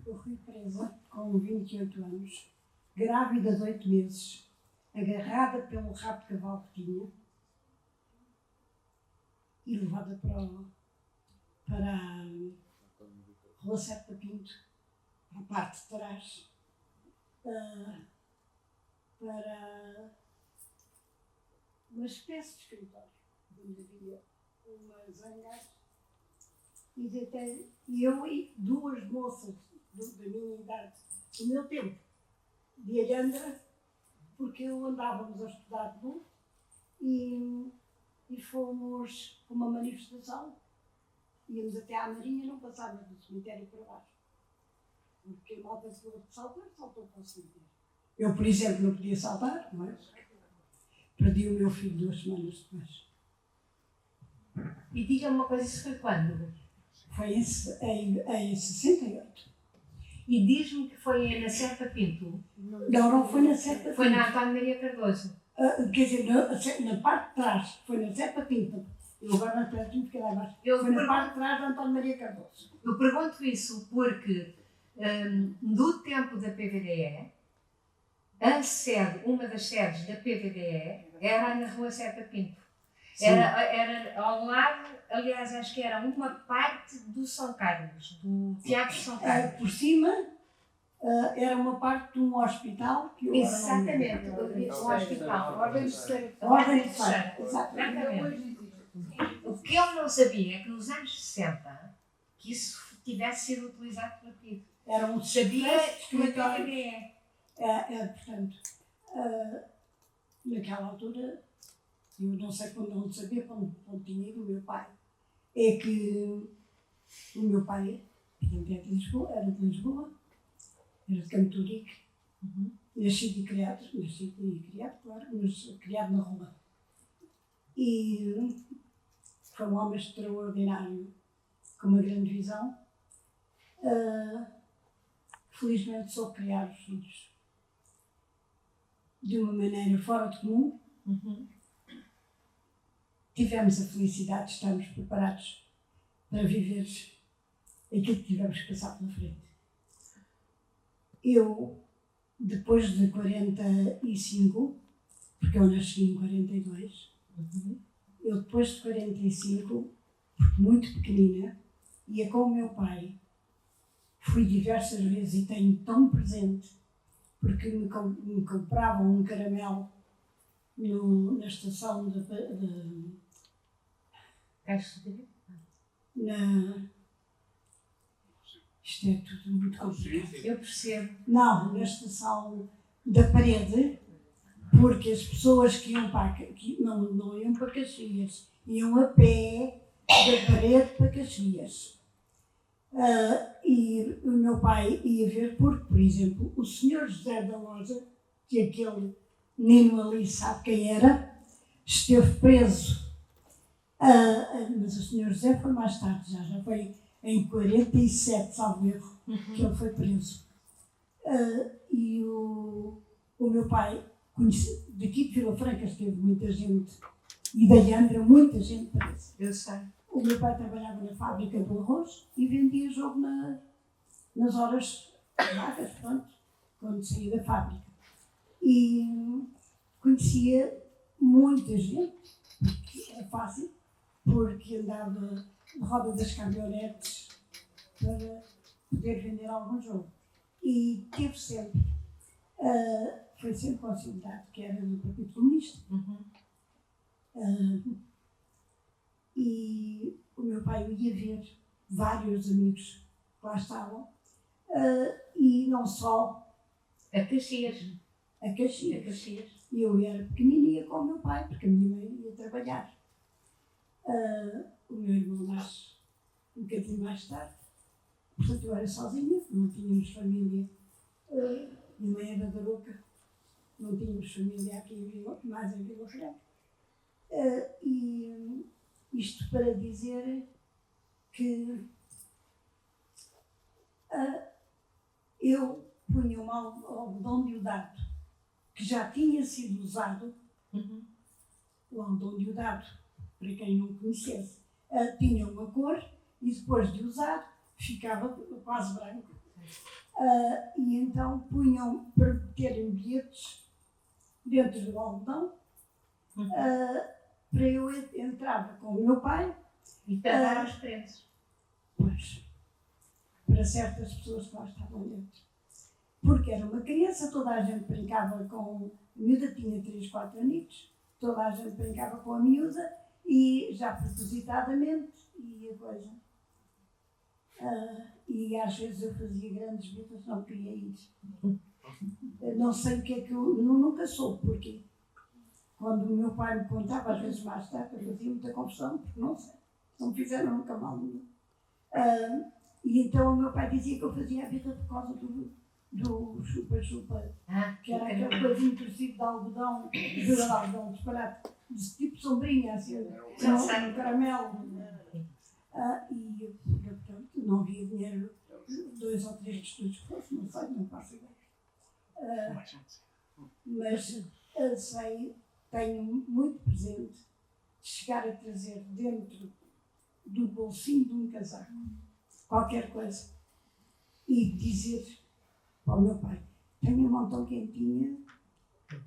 Eu fui presa com 28 anos, grávida de 8 meses, agarrada pelo rabo de cavalo que tinha e levada para a Rua Sete da Pinto, para a parte de trás, para uma espécie de escritório, onde havia umas angas, e eu e 2 moças da minha idade, do meu tempo, de Alhandra, porque andávamos a estudar de novo e fomos para uma manifestação. Íamos até à Marinha, não passávamos do cemitério para baixo. Porque a malta se falou de saltar, saltou para o cemitério. Eu, por exemplo, não podia saltar, não é? Perdi o meu filho 2 semanas depois. E diga-me uma coisa, isso foi quando? Foi em 68. E diz-me que foi na Serpa Pinto. Não foi na Serpa Foi na Pinto. António Maria Cardoso. Quer dizer, na parte de trás, foi na Serpa Pinto. Eu agora não espero que fique lá embaixo. Foi na parte de trás de António Maria Cardoso. Eu pergunto isso porque no tempo da PVDE, a sede, uma das sedes da PVDE era na Rua Serpa Pinto. Era ao lado, aliás, acho que era uma parte do São Carlos, do Teatro São Carlos. Por cima era uma parte de um hospital que eu agora não me Exatamente, lembro. o hospital. Ordem de Feira. Ordem de Feira. Feira. Exatamente. O que eu não sabia é que nos anos 60 que isso tivesse sido utilizado pela PIB. Era um Sabia que a escritório. PVDE. Portanto, naquela altura, eu não sei quando não sabia, quando tinha ido o meu pai, é que o meu pai, portanto, era de Lisboa, era de Campo de Urique, nascido e criado, claro, mas criado na rua. E foi um homem extraordinário, com uma grande visão. Felizmente soube criar os filhos de uma maneira fora de comum. Tivemos a felicidade de estarmos preparados para viver aquilo que tivemos que passar pela frente. Eu, depois de 45, porque eu nasci em 42, eu depois de 45, porque muito pequenina, ia com o meu pai. Fui diversas vezes e tenho tão presente, porque me compravam um caramelo na estação isto é tudo muito complicado. Eu percebo. Não, na estação da Parede, porque as pessoas que iam não iam para Caxias, iam a pé da Parede para Caxias. E o meu pai ia ver porque, por exemplo, o senhor José da Loja, que aquele menino ali sabe quem era, esteve preso. Mas o senhor José foi mais tarde, já foi em 47, salvo erro, que ele foi preso. E o meu pai, daqui de Vila Franca esteve muita gente, e da Andra muita gente presa. Eu sei. O meu pai trabalhava na fábrica do arroz e vendia jogo nas horas vagas, pronto, quando saía da fábrica. E conhecia muita gente, porque era fácil, porque andava na roda das caminhonetes para poder vender algum jogo. E teve sempre, foi sempre considerado que era do Partido Comunista. E o meu pai ia ver vários amigos que lá estavam, e não só a Caxias. E eu era pequenininha com o meu pai, porque a minha mãe ia trabalhar. O meu irmão nasce um bocadinho mais tarde, portanto eu era sozinha, não tínhamos família. Minha mãe era da Roca, não tínhamos família aqui mais em Vila Franca. E isto para dizer que eu punha um algodão diodado que já tinha sido usado. O algodão diodado, para quem não conhecesse, tinha uma cor e depois de usado ficava quase branco. E então punham para terem bilhetes dentro do algodão. Para eu entrava com o meu pai e para dar aos presos. Pois, para certas pessoas que lá estavam dentro. Porque era uma criança, toda a gente brincava com a miúda, tinha 3, 4 anos, toda a gente brincava com a miúda e já propositadamente ia coisa. E às vezes eu fazia grandes bitas, não queria ir. Não sei o que é que eu nunca soube porquê. Quando o meu pai me contava, às vezes mais tarde, eu fazia muita confusão, porque não sei, não me fizeram nunca mal nenhum. E então o meu pai dizia que eu fazia a vida por causa do chupa-chupa, que era aquele coisinho torcido de algodão, disparado, de tipo sombrinha, assim, um caramelo. E eu, portanto, não havia dinheiro 2 ou 3 estudos que fosse, não sei, não faço ideia. Mas sei, tenho muito presente de chegar a trazer dentro do bolsinho de um casaco qualquer coisa e dizer ao meu pai: tenho a mão tão quentinha,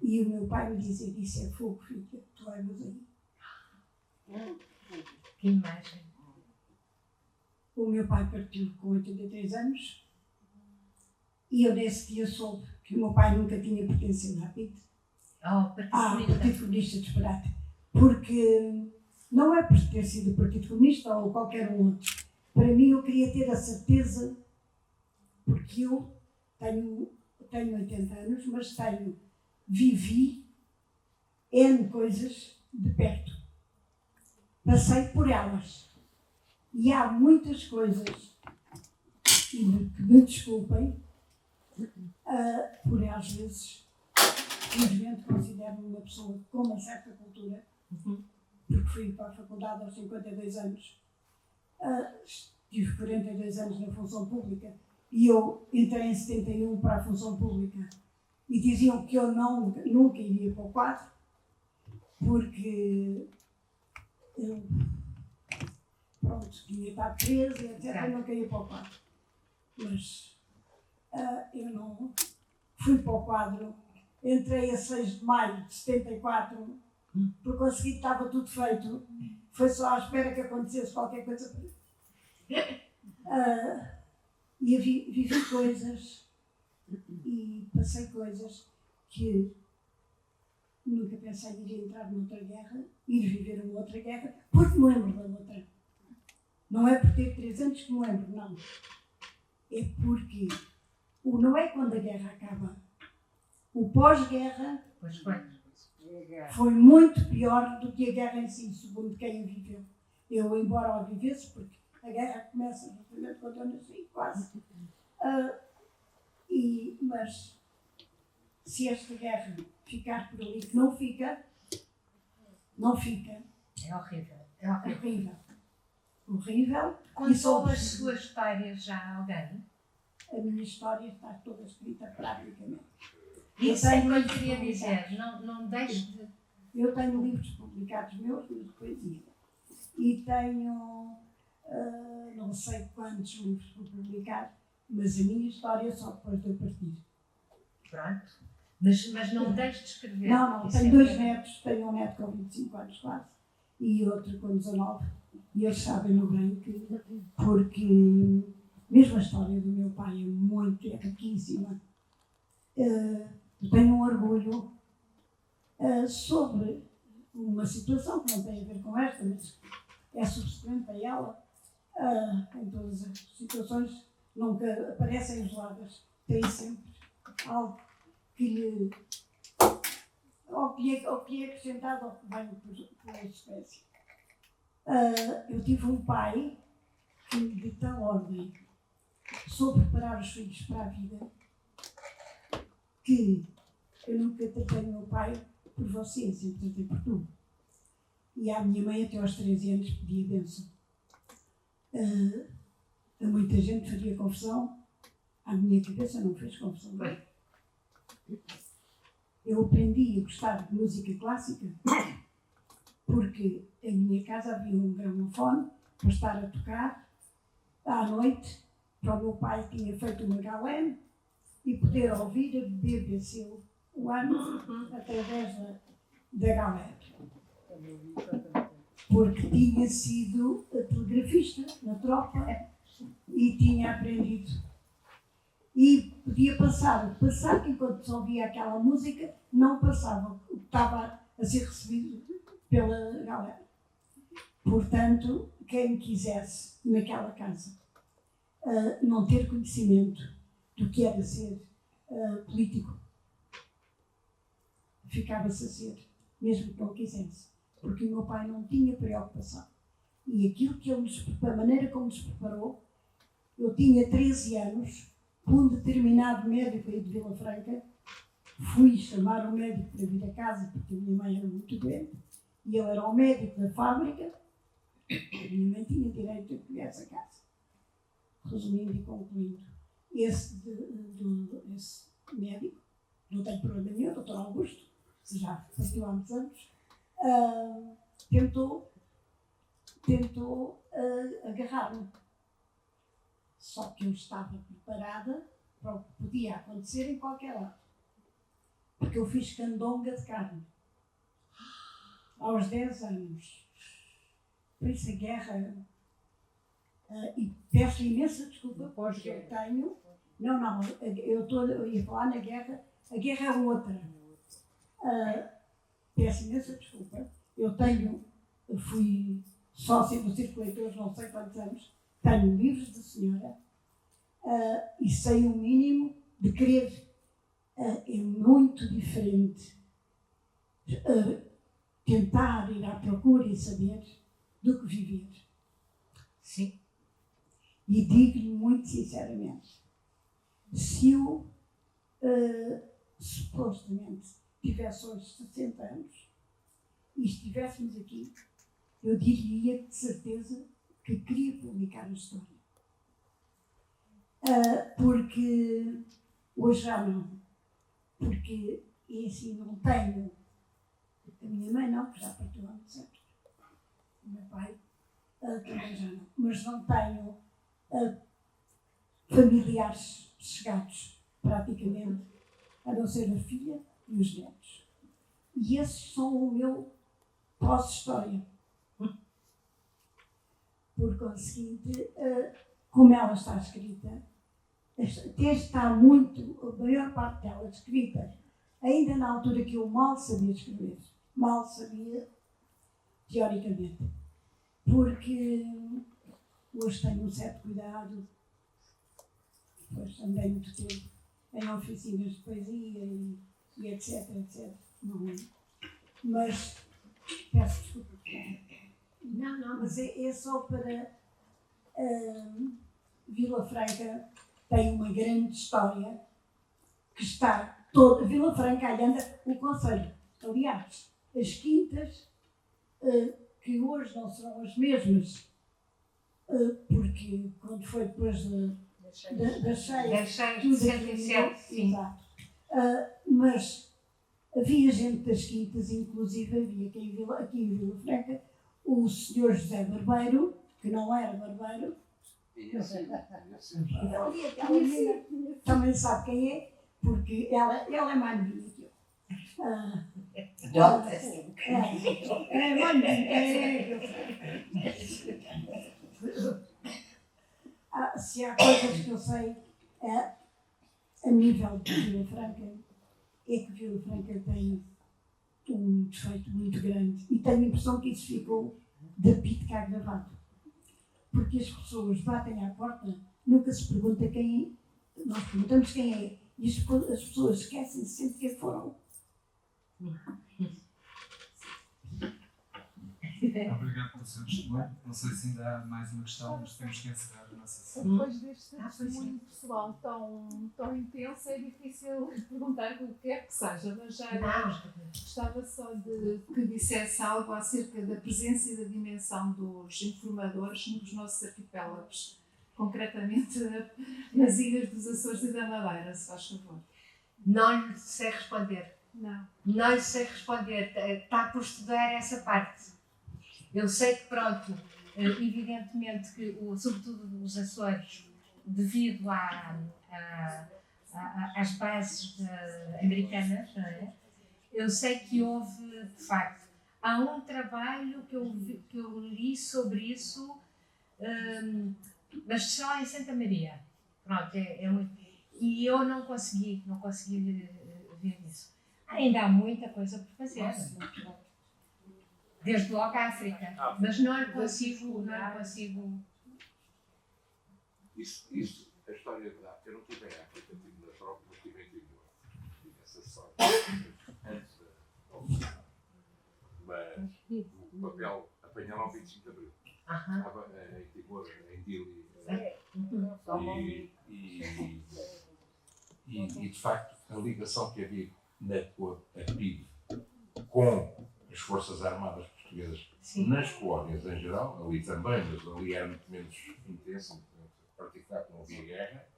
e o meu pai me dizer: isso é fogo, filha, tu levas aí. Que imagem. O meu pai partiu com 83 anos e eu nesse dia soube que o meu pai nunca tinha pertencido à PIT. Partido Comunista de Esperate. Porque não é por ter sido o Partido Comunista ou qualquer um outro. Para mim, eu queria ter a certeza, porque eu tenho 80 anos, mas vivi N coisas de perto. Passei por elas. E há muitas coisas, e que me desculpem, por às vezes, infelizmente considero-me uma pessoa com uma certa cultura, porque fui para a faculdade aos 52 anos, tive 42 anos na função pública, e eu entrei em 71 para a função pública, e diziam que eu nunca iria para o quadro, porque eu, pronto, tinha estado presa, etc., eu nunca ia para o quadro. Mas eu não fui para o quadro, entrei a 6 de maio de 74, por conseguir estava tudo feito, foi só à espera que acontecesse qualquer coisa. E vivi coisas e passei coisas que nunca pensei em ir entrar noutra guerra, ir viver uma outra guerra, porque me lembro da outra. Não é por ter 3 anos que me lembro, não. É porque não é quando a guerra acaba. O pós-guerra foi muito pior do que a guerra em si, segundo quem a viveu. Eu, embora a vivesse, porque a guerra começa justamente quando eu nasci, quase. Mas se esta guerra ficar por ali, que não fica. É horrível. É horrível. Horrível. Contou a sua história já a alguém? A minha história está toda escrita praticamente. Isso é que eu queria dizer. Não deixe de... Eu tenho livros publicados meus, de poesia. E tenho, não sei quantos livros por publicar, mas a minha história só depois de eu partir. Pronto. Mas não deixe de escrever. Não, tenho 2 netos. Tenho um neto com 25 anos quase e outro com 19. E eles sabem no bem que, porque mesmo a história do meu pai é riquíssima. Eu tenho um orgulho sobre uma situação que não tem a ver com esta, mas é subsequente a ela. Em todas as situações nunca aparecem isoladas, tem sempre algo que lhe ou que é acrescentado ao que vem pela espécie. Eu tive um pai que, de tal ordem, soube preparar os filhos para a vida, que eu nunca tratei o meu pai por você, sempre tratei por tu. E à minha mãe, até aos 13 anos, pedia bênção. A muita gente faria confusão, à minha cabeça não fez confusão. Eu aprendi a gostar de música clássica porque em minha casa havia um gramofone para estar a tocar à noite, para o meu pai que tinha feito uma galene, e poder ouvir a BBC o ano através da galera. Porque tinha sido telegrafista na tropa e tinha aprendido. E podia passar que enquanto se ouvia aquela música, não passava o que estava a ser recebido pela galera. Portanto, quem quisesse naquela casa não ter conhecimento do que era ser político, ficava-se a ser, mesmo que não quisesse. Porque o meu pai não tinha preocupação. E aquilo que ele a maneira como nos preparou, eu tinha 13 anos, um determinado médico aí de Vila Franca, fui chamar o médico para vir a casa, porque a minha mãe era muito doente, e ele era o médico da fábrica, a minha mãe tinha direito a que viesse a casa. resumindo e concluindo, esse médico, não tem problema nenhum, o Dr. Augusto, que já partiu há muitos anos, tentou agarrar-me. Só que eu estava preparada para o que podia acontecer em qualquer lado. Porque eu fiz candonga de carne. Aos 10 anos. Por isso a guerra... e peço imensa desculpa, porque eu tenho... Não, eu ia falar na guerra. A guerra é outra. Peço imensa desculpa. Eu fui sócia do Círculo de Leitores não sei quantos anos. Tenho livros da senhora e sei o mínimo de querer. É muito diferente tentar ir à procura e saber do que viver. Sim. E digo-lhe muito sinceramente, se eu supostamente tivesse hoje 60 anos e estivéssemos aqui, eu diria de certeza que queria publicar a história. Porque hoje já não. Porque, e assim, não tenho. A minha mãe não, porque já partiu há muito tempo. O meu pai também já não. Mas não tenho familiares chegados, praticamente, a não ser a filha e os netos. E esses são o meu pós-história. Por conseguinte, como ela está escrita, até está muito, a maior parte dela escrita, ainda na altura que eu mal sabia escrever, mal sabia, teoricamente, porque hoje tenho um certo cuidado, depois andei muito tempo em oficinas de poesia e etc, etc. Não, mas peço desculpa. Não. Mas é só para Vila Franca tem uma grande história que está toda. Vila Franca aí anda o concelho. Aliás, as quintas que hoje não serão as mesmas, porque quando foi depois das cheias, de 67, sim. Exato. Mas havia gente das quintas, inclusive havia aqui em Vila Franca o Sr. José Barbeiro, que não era barbeiro. Também sabe quem é, porque ela é mais novinha que eu. Se há coisas que eu sei a nível de Vila Franca, é que Vila Franca tem um defeito muito grande e tenho a impressão que isso ficou de pito cá gravado. Porque as pessoas batem à porta, nunca se pergunta quem é, nós perguntamos quem é, e as pessoas esquecem sempre quem foram. Obrigado pelo seu testemunho. Não sei se ainda há mais uma questão, mas temos que encerrar a nossa sessão. Depois deste testemunho pessoal tão intenso, é difícil perguntar o que é que seja, mas já gostava só de que dissesse algo acerca da presença e da dimensão dos informadores nos nossos arquipélagos, concretamente nas ilhas dos Açores e da Madeira, se faz favor. Não lhe sei responder. Não. Não lhe sei responder. Está por estudar essa parte. Eu sei que, pronto, evidentemente que, sobretudo os Açores, devido às bases americanas, não é? Eu sei que houve, de facto, há um trabalho que eu li sobre isso, mas só em Santa Maria. Pronto, é muito. E eu não consegui ver isso. Ainda há muita coisa por fazer. Desde logo a África. Mas não consigo. Isso, a história da África, eu não tive em África, tive na Tropa, mas tive em Timor. Tive essa sorte. Antes da mas o papel apanharam ao 25 de Abril. Estava em Timor, em Dili. E de facto, a ligação que havia com a PIDE com as Forças Armadas Portuguesas nas colónias em geral, ali também, mas ali era muito menos intenso, particular havia guerra,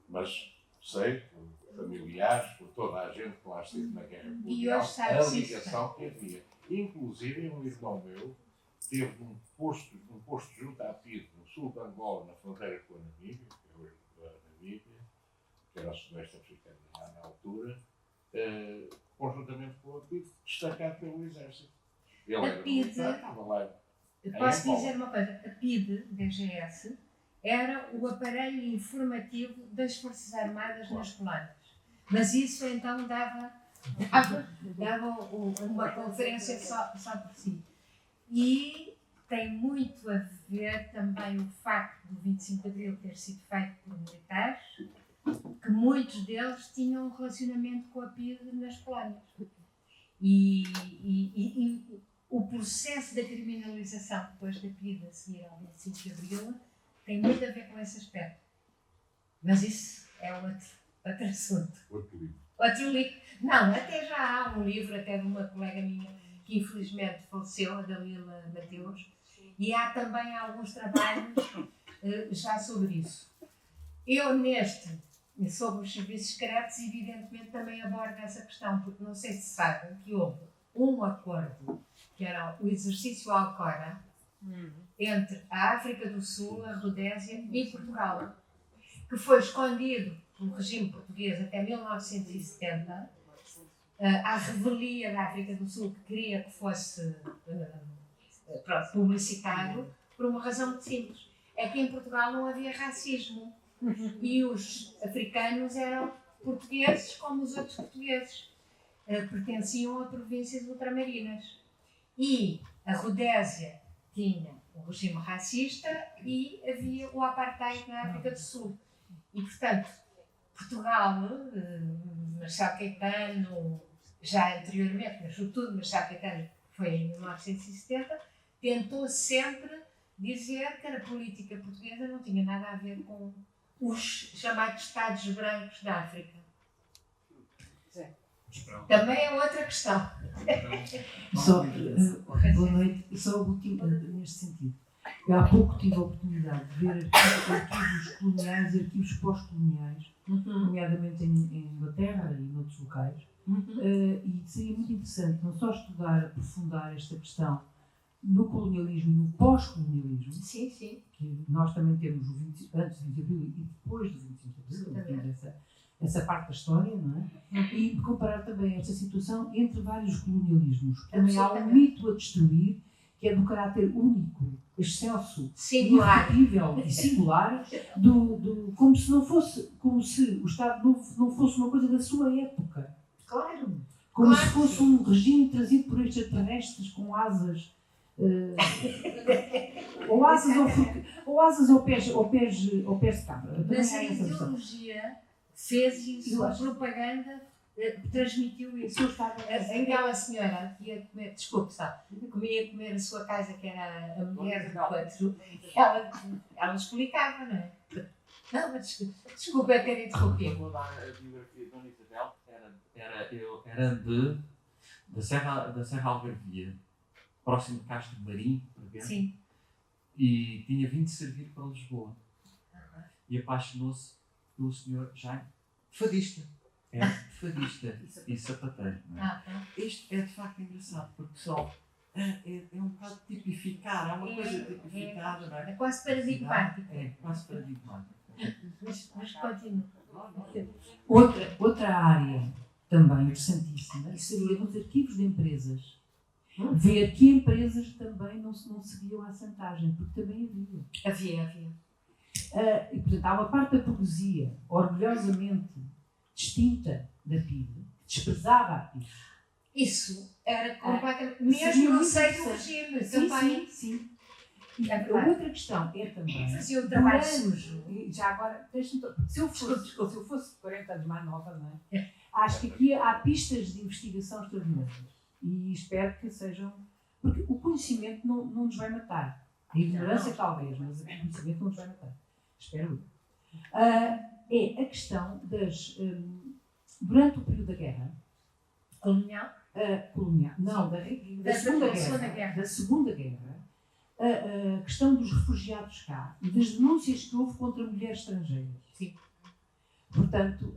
mas sei, por familiares, por toda a gente que lá esteve na guerra colonial, a ligação que havia. Inclusive, um irmão meu teve um posto junto à PIDE, no sul de Angola, na fronteira com a Namíbia, que é hoje a Namíbia, que era o sudeste africano na altura, conjuntamente com a PIDE, destacado pelo exército. Ele era militar, estava lá. Posso dizer uma coisa? A PIDE, DGS, era o aparelho informativo das Forças Armadas nas colónias. Mas isso então dava uma conferência só por si. E tem muito a ver também o facto do 25 de Abril ter sido feito por militares, que muitos deles tinham um relacionamento com a PIDE nas colónias. E o processo da criminalização depois da PIDE a seguir ao 25 de Abril tem muito a ver com esse aspecto. Mas isso é outro assunto. Outro livro. Não, até já há um livro até de uma colega minha que infelizmente faleceu, a Dalila Mateus, e há também alguns trabalhos já sobre isso. Eu sobre os serviços secretos, evidentemente também abordo essa questão, porque não sei se sabem que houve um acordo, que era o exercício Alcora, entre a África do Sul, a Rodésia e Portugal, que foi escondido pelo regime português até 1970, à revelia da África do Sul, que queria que fosse publicitado, por uma razão muito simples. É que em Portugal não havia racismo. E os africanos eram portugueses como os outros portugueses. Pertenciam a províncias ultramarinas. E a Rodésia tinha um regime racista e havia o apartheid na África do Sul. E, portanto, Portugal, Marcelo Caetano, já anteriormente, mas sobretudo Marcelo Caetano, foi em 1970, tentou sempre dizer que a política portuguesa não tinha nada a ver com os chamados Estados brancos da África. Também é outra questão. Boa noite. Só o último, neste sentido. Eu há pouco tive a oportunidade de ver arquivos coloniais e arquivos pós-coloniais, nomeadamente em Inglaterra e noutros locais. E seria muito interessante não só estudar, aprofundar esta questão no colonialismo e no pós-colonialismo, que nós também temos antes do 25 de Abril e depois do 25 de Abril, temos essa parte da história, não é? E comparar também esta situação entre vários colonialismos. Também há um mito a destruir, que é do caráter único, excelso, irrepetível e singular, como se o Estado Novo não fosse uma coisa da sua época. Claro. Como se fosse um regime trazido por extraterrestres com asas. Ou asas ou pés de cabra. Mas a ideologia fez isso, a propaganda transmitiu isso. Aquela senhora que ia comer, desculpe, ia comer a sua casa, que era a mulher do outro, ela explicava, não é? Não, mas desculpa eu ter interrompido. Vou dar a biografia de Dona Isabel, era da Serra Algarvia, próximo de Castro Marim, por exemplo. Sim. E tinha vindo servir para Lisboa. E apaixonou-se pelo senhor Jaime, fadista. Era fadista e sapateiro. Não é? Isto é de facto engraçado, porque só é um bocado tipificar, há uma coisa tipificada, não é? É quase paradigmático. É quase paradigmático. Mas continua. Outra área também interessantíssima seria nos arquivos de empresas. Ver que empresas também não seguiam a assentagem, porque também havia. Havia. E, portanto, há uma parte da burguesia orgulhosamente distinta da PIDE, que desprezava a PIDE. Isso era completamente. Mesmo no seio do regime também. Sim. E a outra questão é também. Fazia o trabalho sujo. E já agora, se eu fosse 40 anos mais nova, não é? Acho que aqui há pistas de investigação extraordinárias. E espero que sejam. Porque o conhecimento não nos vai matar. A ignorância talvez, mas o conhecimento não nos vai matar. Espero eu. É a questão das. Durante o período da guerra. Colonial? Não, da Segunda Guerra. Da Segunda Guerra. a questão dos refugiados cá e das denúncias que houve contra mulheres estrangeiras. Sim. Portanto,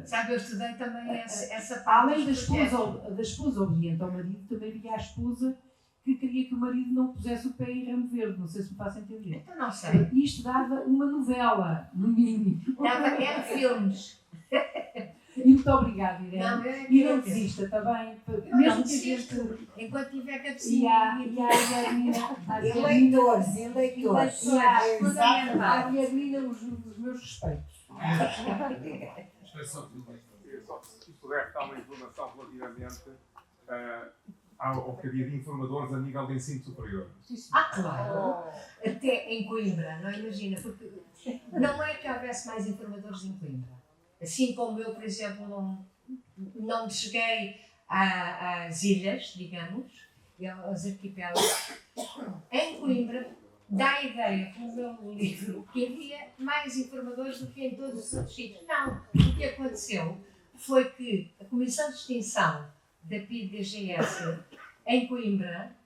Sabe, eu estudei também essa parte. além da esposa obediente ao marido, também havia a esposa que queria que o marido não pusesse o pé em Ramo Verde. Não sei se me faço entender. Então não sei. Isto dava uma novela, no mínimo. Era filmes. E muito obrigada, Irene. Não, eu E não desista, está bem? Não, Mesmo não que a gente... desisto. Enquanto tiver E cabecinha. a Guilhermina... Eleitores. A Guilhermina, os meus respeitos. Se puder dar uma informação relativamente ao que havia de informadores a nível de ensino superior. Claro. Até em Coimbra, não imagina, porque não é que houvesse mais informadores em Coimbra. Assim como eu, por exemplo, não cheguei às ilhas, digamos, e aos arquipélagos. Em Coimbra, dá a ideia, com o meu livro, que havia mais informadores do que em todos os outros sítios. Não. O que aconteceu foi que a Comissão de Extinção da PIDE-DGS em Coimbra,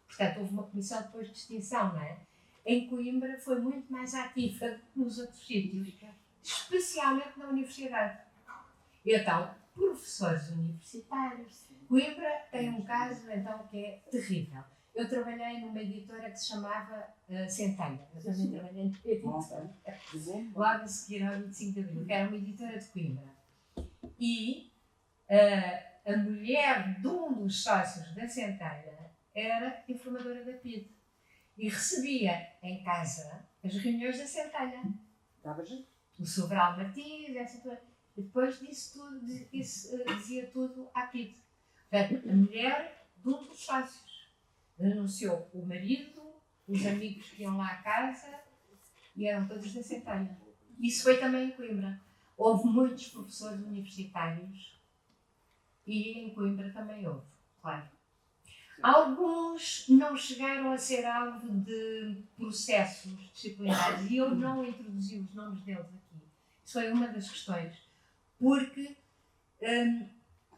portanto, houve uma comissão depois de extinção, não é? Em Coimbra foi muito mais ativa do que nos outros sítios, especialmente na universidade. Então, professores universitários. Coimbra tem um caso, então, que é terrível. Eu trabalhei numa editora que se chamava Centelha. Eu também trabalhei numa editora. Logo a seguir ao 25 de Abril, que era uma editora de Coimbra. E a mulher de um dos sócios da Centelha era informadora da PIDE. E recebia em casa as reuniões da Centelha. O Sobral Martins, etc. E depois dizia tudo à PIDE. Portanto, a mulher de um dos sócios denunciou o marido, os amigos que iam lá à casa e eram todos da Centelha. Isso foi também em Coimbra. Houve muitos professores universitários e em Coimbra também houve, claro. Alguns não chegaram a ser alvo de processos disciplinares e eu não introduzi os nomes deles aqui. Isso foi uma das questões. Porque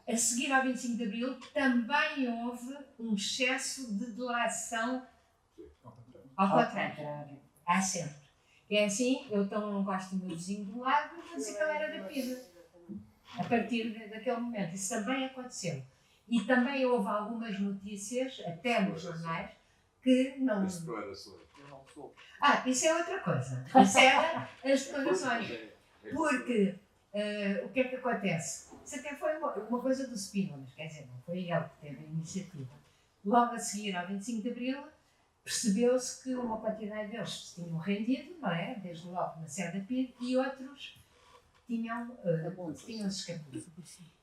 a seguir ao 25 de Abril também houve um excesso de delação ao contrário. Há sempre. É assim, eu então não gosto do meu vizinho do lado, vou dizer que ele era da PIDE. A partir daquele momento. Isso também aconteceu. E também houve algumas notícias, até nos jornais, que não... Isso não era só. Isso é outra coisa. Isso era as declarações. Porque o que é que acontece? Isso até foi uma coisa do Spínola, mas quer dizer, não foi ele que teve a iniciativa. Logo a seguir, ao 25 de Abril, percebeu-se que uma quantidade deles se tinham rendido, não é? Desde logo na sede da PIDE, e outros tinham-se escapado.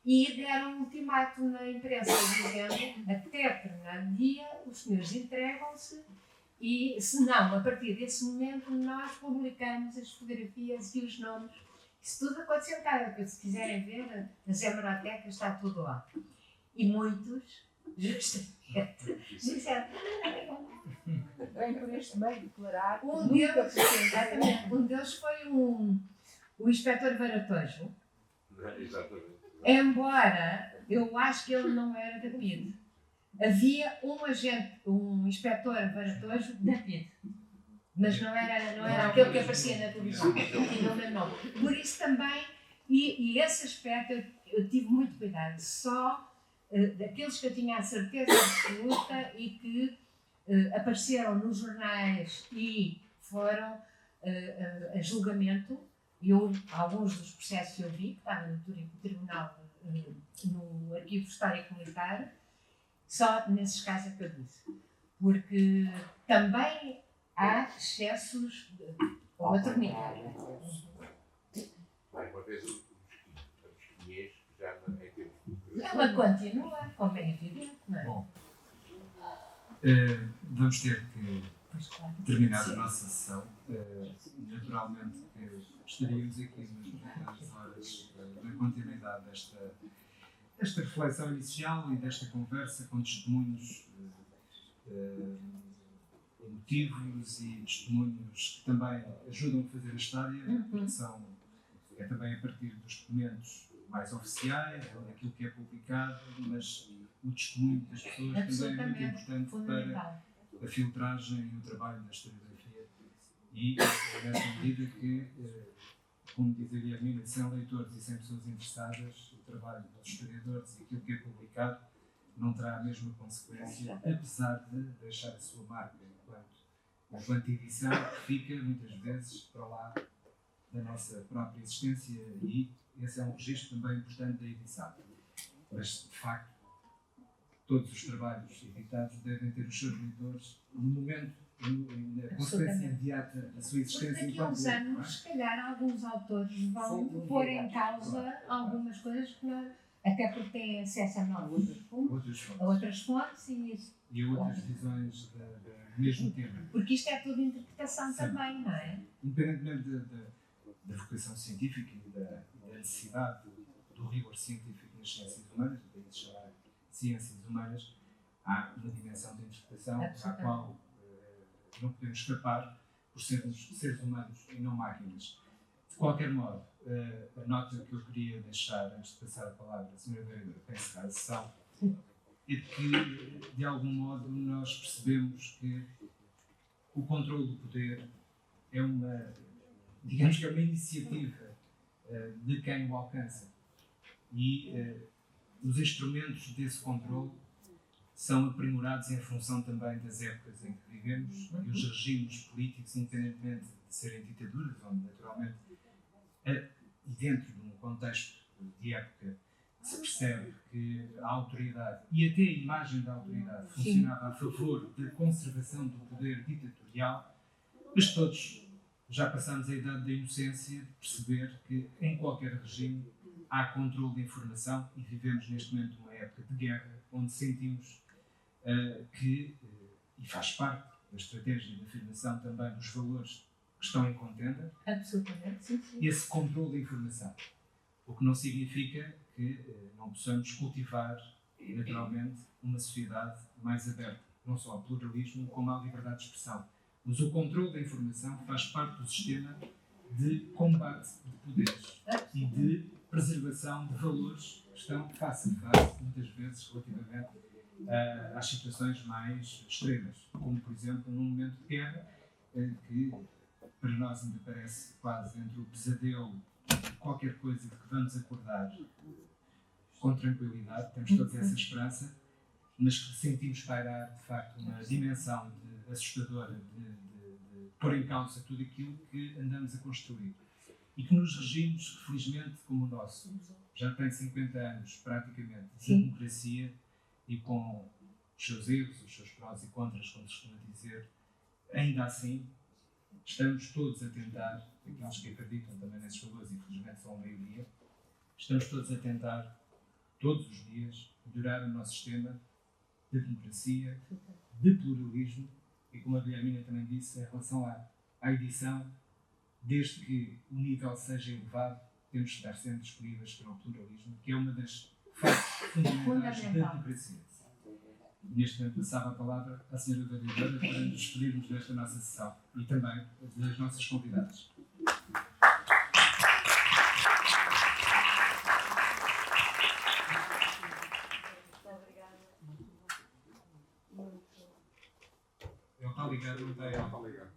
E deram um ultimato na imprensa dizendo até determinado dia os senhores entregam-se e, se não, a partir desse momento nós publicamos as fotografias e os nomes. Isso tudo aconteceu cá, porque se quiserem ver, nas hemerotecas está tudo lá. E muitos, justamente, disseram... Vem por este meio declarar. Um deles foi o inspetor Varatojo. Exatamente. Embora eu acho que ele não era da PIDE. Havia um inspetor Varatojo da PIDE. Mas não era aquele que aparecia na televisão. Tinha o meu nome. Por isso também, e esse aspecto eu tive muito cuidado. Só daqueles que eu tinha a certeza absoluta e que apareceram nos jornais e foram a julgamento. Alguns dos processos eu vi, que estavam no tribunal, no arquivo histórico militar, só nesses casos é que eu disse. Porque também há excessos ou maternidade. Mais uma vez, os chinês já em termos de... Ela continua, como é evidente, não é? Bom, vamos ter que terminar a nossa sessão. Naturalmente que estaríamos aqui nas horas da continuidade desta reflexão inicial e desta conversa com testemunhos emotivos e testemunhos que também ajudam a fazer a história, porque é também a partir dos documentos mais oficiais, ou daquilo que é publicado, mas o testemunho das pessoas também é muito importante para a filtragem e o trabalho da historiografia. E nessa medida que, como diz a Guilhermina, sem leitores e sem pessoas interessadas, o trabalho dos historiadores e aquilo que é publicado não terá a mesma consequência, apesar de deixar a sua marca enquanto edição, que fica muitas vezes para lá da nossa própria existência, e esse é um registro também importante da edição. Mas, de facto, todos os trabalhos editados devem ter os seus leitores no momento, na consequência imediata da sua existência. Porque daqui a enquanto uns anos, se calhar, alguns autores vão pôr em causa algumas coisas que não, até porque têm acesso a novos a outras fontes e outras visões do mesmo tema. Porque isto é tudo interpretação também, não é? Independentemente da vocação científica e da necessidade do rigor científico nas ciências humanas, daí se chamar ciências humanas, há uma dimensão de interpretação à qual não podemos escapar por sermos seres humanos e não máquinas. De qualquer modo, a nota que eu queria deixar antes de passar a palavra à Sra. Vereadora para encerrar a sessão é que, de algum modo, nós percebemos que o controle do poder é digamos que é uma iniciativa de quem o alcança. E os instrumentos desse controle são aprimorados em função também das épocas em que vivemos e os regimes políticos, independentemente de serem ditaduras, onde naturalmente, e dentro de um contexto de época, se percebe que a autoridade e até a imagem da autoridade funcionava a favor da conservação do poder ditatorial, mas todos já passamos a idade da inocência de perceber que em qualquer regime há controle de informação e vivemos neste momento uma época de guerra onde sentimos que, e faz parte da estratégia de afirmação também dos valores que estão em contenda, absolutamente, sim. Esse controle da informação. O que não significa que não possamos cultivar, naturalmente, uma sociedade mais aberta, não só ao pluralismo, como à liberdade de expressão. Mas o controle da informação faz parte do sistema de combate de poderes e de preservação de valores que estão face a face, muitas vezes, relativamente às situações mais extremas, como, por exemplo, num momento de guerra, que para nós ainda parece quase entre o pesadelo de qualquer coisa de que vamos acordar com tranquilidade, temos toda essa esperança, mas que sentimos pairar, de facto, uma dimensão assustadora de pôr em causa tudo aquilo que andamos a construir. E que nos regimes que, felizmente, como o nosso, já tem 50 anos, praticamente, de democracia e com os seus erros, os seus prós e contras, como se costuma dizer, ainda assim, estamos todos a tentar, aqueles que acreditam também nesses valores, e felizmente são a maioria, estamos todos a tentar, todos os dias, melhorar o nosso sistema de democracia, de pluralismo, e como a Guilhermina também disse, em relação à edição, desde que o nível seja elevado, temos de estar sempre disponíveis para o pluralismo, que é uma das faces fundamentais da democracia. Neste momento passava a palavra à Sra. Vereadora para nos despedirmos desta nossa sessão e também das nossas convidadas. Ele está ligado, não está? Ele está ligado.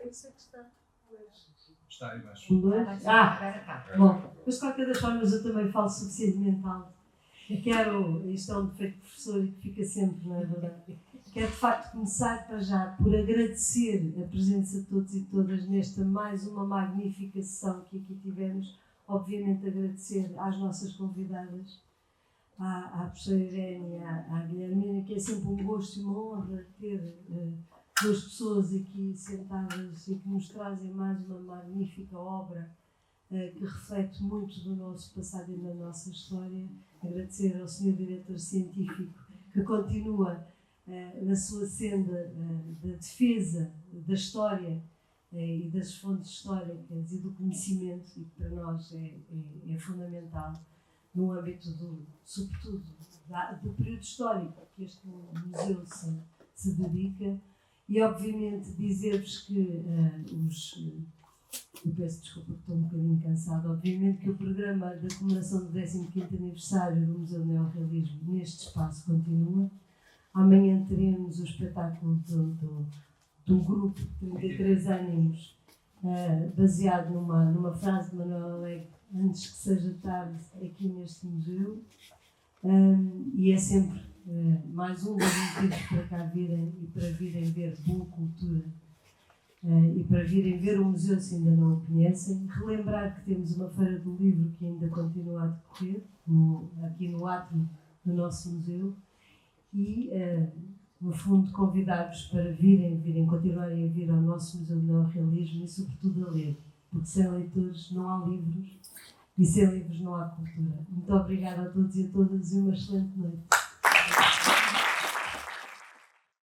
Eu sei que está. Está aí embaixo. Bom, mas de qualquer das formas eu também falo suficientemente alto. Isto é um defeito de professor e que fica sempre, não é verdade? Quero de facto começar para já por agradecer a presença de todos e todas nesta mais uma magnífica sessão que aqui tivemos. Obviamente agradecer às nossas convidadas, à professora Irene e à Guilhermina, que é sempre um gosto e uma honra ter duas pessoas aqui sentadas e que nos trazem mais uma magnífica obra que reflete muito do nosso passado e da nossa história. Agradecer ao Sr. Diretor Científico que continua na sua senda da defesa da história e das fontes históricas e do conhecimento, e que para nós é fundamental no âmbito sobretudo do período histórico que este museu se dedica. E obviamente dizer-vos que eu peço desculpa que estou um bocadinho cansada. Obviamente que o programa da comemoração do 15º aniversário do Museu do Neorrealismo neste espaço continua. Amanhã teremos o espetáculo do grupo 33 ânimos, baseado numa frase de Manuel Alegre, antes que seja tarde, aqui neste museu. E é sempre mais um dos motivos para cá virem e para virem ver boa cultura e para virem ver o museu se ainda não o conhecem. Relembrar que temos uma feira do livro que ainda continua a decorrer aqui no átrio do nosso museu e, no fundo, convidar-vos para continuarem a vir ao nosso Museu do Neorrealismo e, sobretudo, a ler, porque sem leitores não há livros e sem livros não há cultura. Muito obrigada a todos e a todas e uma excelente noite.